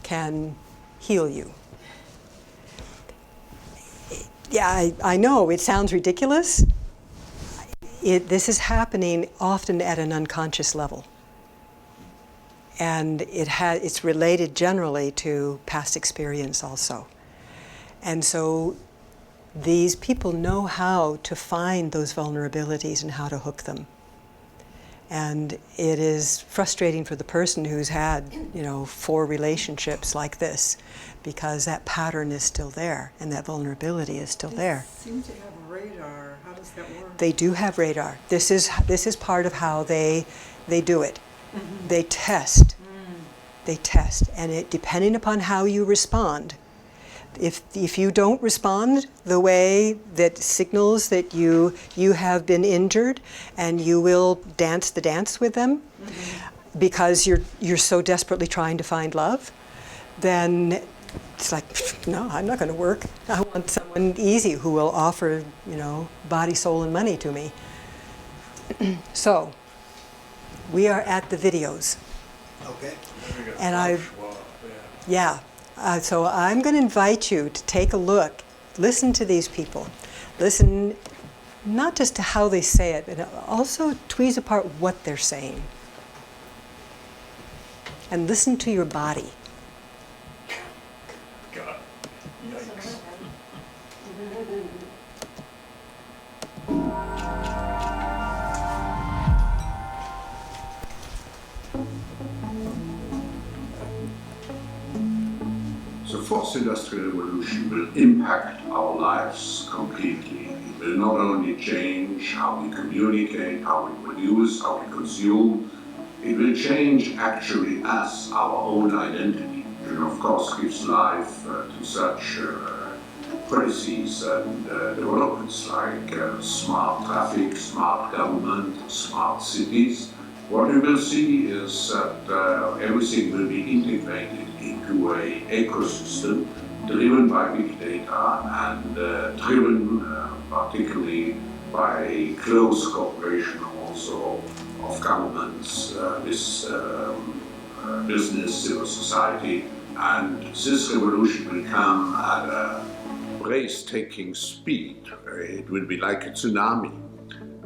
can heal you. Yeah, I know it sounds ridiculous. This is happening often at an unconscious level. And it's related generally to past experience also. And so these people know how to find those vulnerabilities and how to hook them. And it is frustrating for the person who's had, 4 relationships like this, because that pattern is still there and that vulnerability is still there. They seem to have radar. How does that work? They do have radar. This is part of how they do it. Mm-hmm. They test. They test, and depending upon how you respond. If you don't respond the way that signals that you have been injured, and you will dance the dance with them, mm-hmm. because you're so desperately trying to find love, then it's like, no, I'm not going to work. I want someone easy who will offer, body, soul, and money to me. So, we are at the videos. Okay. And so I'm going to invite you to take a look, listen to these people. Listen not just to how they say it, but also tweeze apart what they're saying. And listen to your body. God, yikes. fourth industrial revolution will impact our lives completely. It will not only change how we communicate, how we produce, how we consume, it will change actually us, our own identity, and of course gives life to such policies and developments like smart traffic, smart government, smart cities. What we will see is that everything will be integrated into an ecosystem driven by big data and driven particularly by close cooperation also of governments with business, civil society, and this revolution will come at a breathtaking speed. It will be like a tsunami.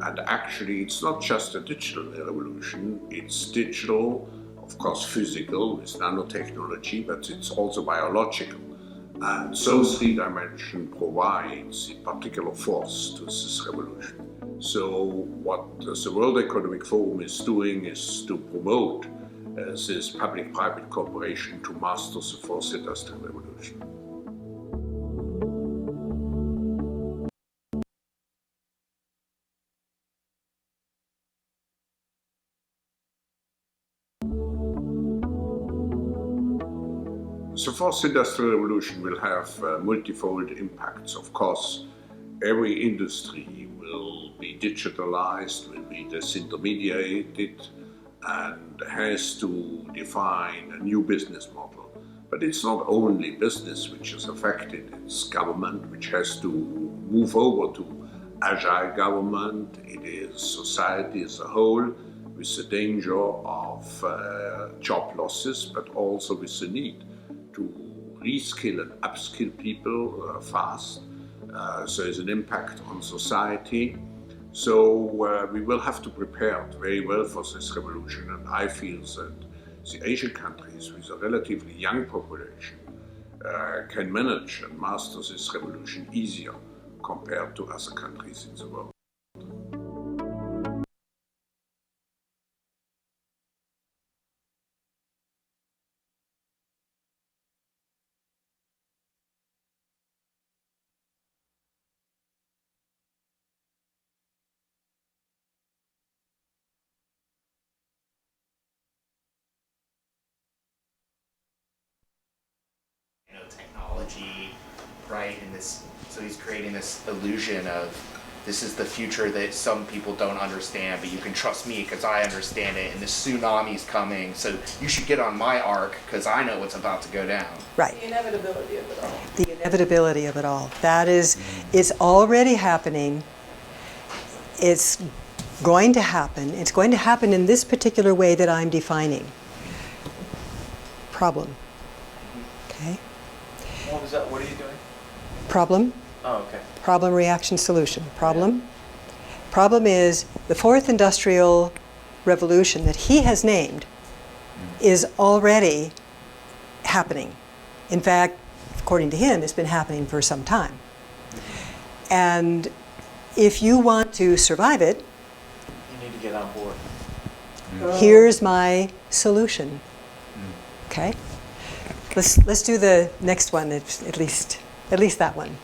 And actually, it's not just a digital revolution, it's digital, of course physical with nanotechnology, but it's also biological. And those three dimensions provides a particular force to this revolution. So what the World Economic Forum is doing is to promote this public-private cooperation to master the fourth industrial revolution. The fourth industrial revolution will have multifold impacts. Of course, every industry will be digitalized, will be disintermediated, and has to define a new business model. But it's not only business which is affected, it's government which has to move over to agile government, it is society as a whole, with the danger of job losses, but also with the need to reskill and upskill people fast. So there's an impact on society. So we will have to prepare very well for this revolution, and I feel that the Asian countries with a relatively young population can manage and master this revolution easier compared to other countries in the world. Technology, right? And this, so he's creating this illusion of this is the future that some people don't understand, but you can trust me because I understand it, and the tsunami's coming, so you should get on my ark because I know what's about to go down. Right. The inevitability of it all. The inevitability of it all. That is, it's already happening. It's going to happen. It's going to happen in this particular way that I'm defining. Problem. Okay? What was that? What are you doing? Problem. Oh, okay. Problem, reaction, solution. Problem. Problem is the fourth industrial revolution that he has named is already happening. In fact, according to him, it's been happening for some time. And if you want to survive it, You need to get on board. here's my solution. Okay? Let's do the next one, at least that one.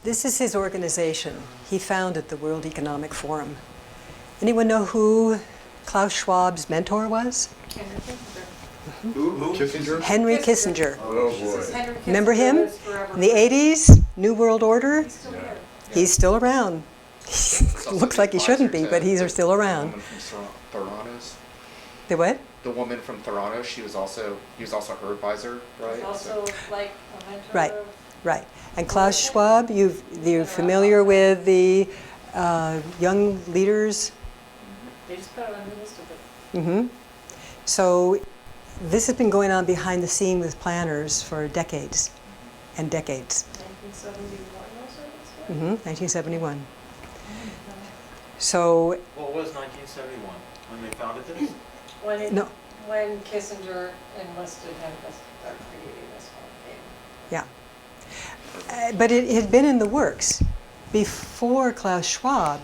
This is his organization. He founded the World Economic Forum. Anyone know who Klaus Schwab's mentor was? Henry Kissinger. Who? Kissinger? Henry Kissinger. Oh, He says boy. Henry Remember Kissinger him? lives forever. In the 80s, New World Order. He's still here. He's still around. It's also Looks the like he shouldn't be, advisor but he's to still the around. woman from Theranos. The what? The woman from Theranos, he was also her advisor, right? He's also like a mentor Right. of Right. And Klaus Schwab, you're familiar with the young leaders? They just put it on the list of it. Mm-hmm. So this has been going on behind the scene with planners for decades and decades. 1971 also, that's right? Mm-hmm. 1971. So What was 1971 when they founded this? no, When Kissinger enlisted him to start creating this whole thing. yeah. But it had been in the works before Klaus Schwab.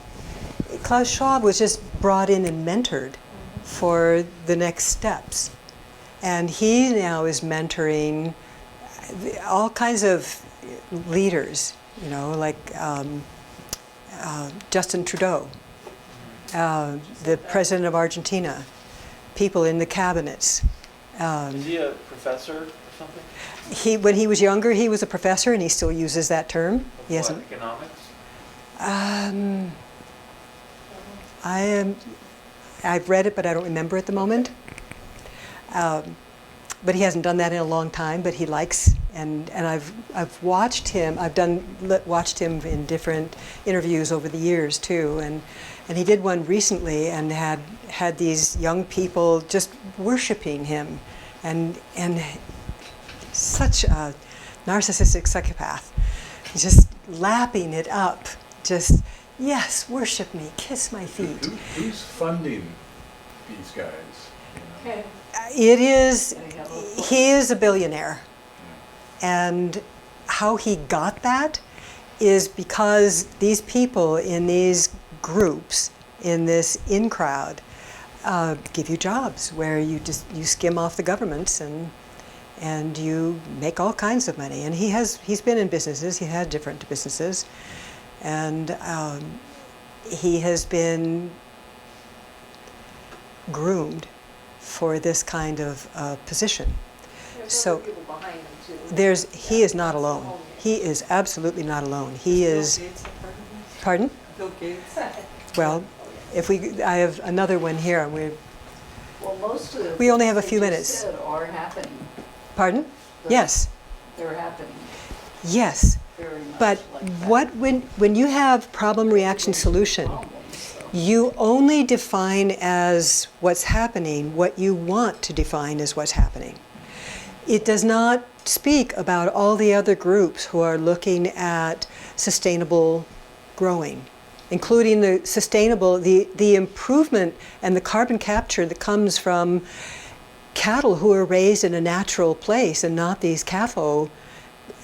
Klaus Schwab was just brought in and mentored for the next steps. And he now is mentoring all kinds of leaders, you know, like Justin Trudeau, the president of Argentina, people in the cabinets. Is he a professor or something? When he was younger, he was a professor, and he still uses that term. Of He what, hasn't. economics? I've read it, but I don't remember at the moment. But he hasn't done that in a long time. But he likes, and I've watched him. Watched him in different interviews over the years too, and he did one recently and had these young people just worshiping him, and such a narcissistic psychopath, just lapping it up, just, yes, worship me, kiss my feet. Who's funding these guys? You know? Okay. He is a billionaire. And how he got that is because these people in these groups, in this in crowd, give you jobs where you skim off the governments and you make all kinds of money. And he's been in businesses. He had different businesses, and he has been groomed for this kind of position. There's So other people behind him too. he is not alone. He is absolutely not alone. He is. Bill Gates, a part of this? Pardon? Bill Gates. Well, I have another one here, and we. Well, most of the We only have a things few that you minutes. said are happening. Pardon? Yes. They're happening Yes. very much But like that. when you have problem reaction solution, Problems, so. you only define as what's happening what you want to define as what's happening. It does not speak about all the other groups who are looking at sustainable growing, including the improvement and the carbon capture that comes from cattle who are raised in a natural place and not these CAFO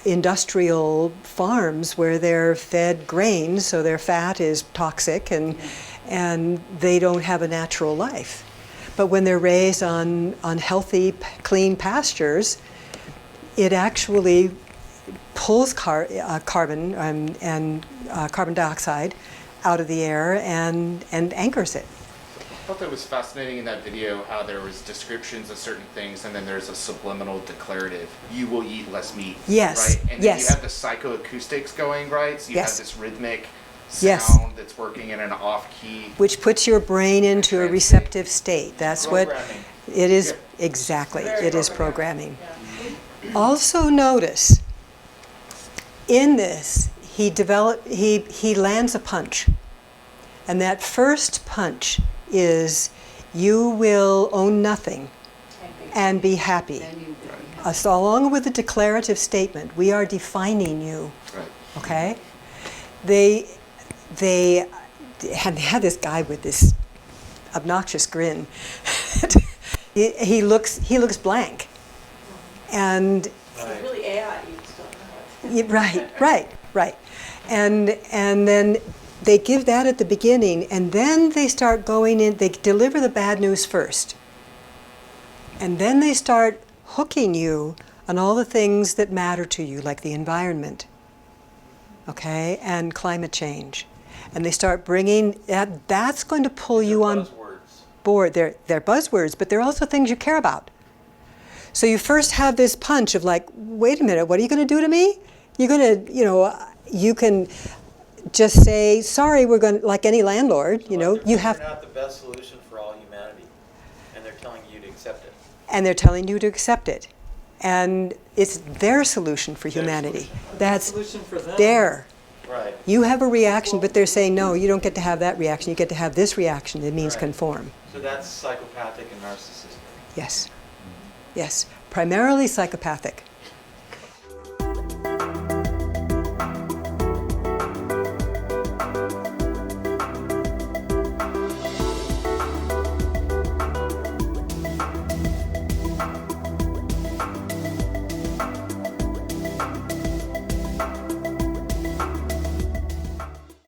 industrial farms where they're fed grains, so their fat is toxic and they don't have a natural life. But when they're raised on healthy, clean pastures, it actually pulls carbon and carbon dioxide out of the air and anchors it. I thought that was fascinating in that video how there was descriptions of certain things and then there's a subliminal declarative. You will eat less meat. Yes, Right? And yes. then you have the psychoacoustics going, right? So you Yes. have this rhythmic Yes. sound that's working in an off key. Which puts your brain into a receptive state. That's what Programming. it is. Yep. Exactly. Very It is programming. programming. Yeah. Also notice, in this, he lands a punch. And that first punch is, you will own nothing and be happy. Then you So along with the declarative statement, we are defining you, Right. okay? They had this guy with this obnoxious grin. he looks blank. And It's really AI, you just don't know it. right. And then they give that at the beginning, and then they start going in, they deliver the bad news first. And then they start hooking you on all the things that matter to you, like the environment, okay, and climate change. And they start bringing that, that's going to pull you on board. They're buzzwords, but they're also things you care about. So you first have this punch of like, wait a minute, what are you going to do to me? You're going to, you can just say, sorry, we're going to, like any landlord, you have. They're not the best solution for all humanity, and they're telling you to accept it. And they're telling you to accept it. And it's their solution for humanity. That's Solution for them. their. Right. You have a reaction, but they're saying, no, you don't get to have that reaction. You get to have this reaction. It means Right. conform. So that's psychopathic and narcissistic. Yes. Yes. Primarily psychopathic.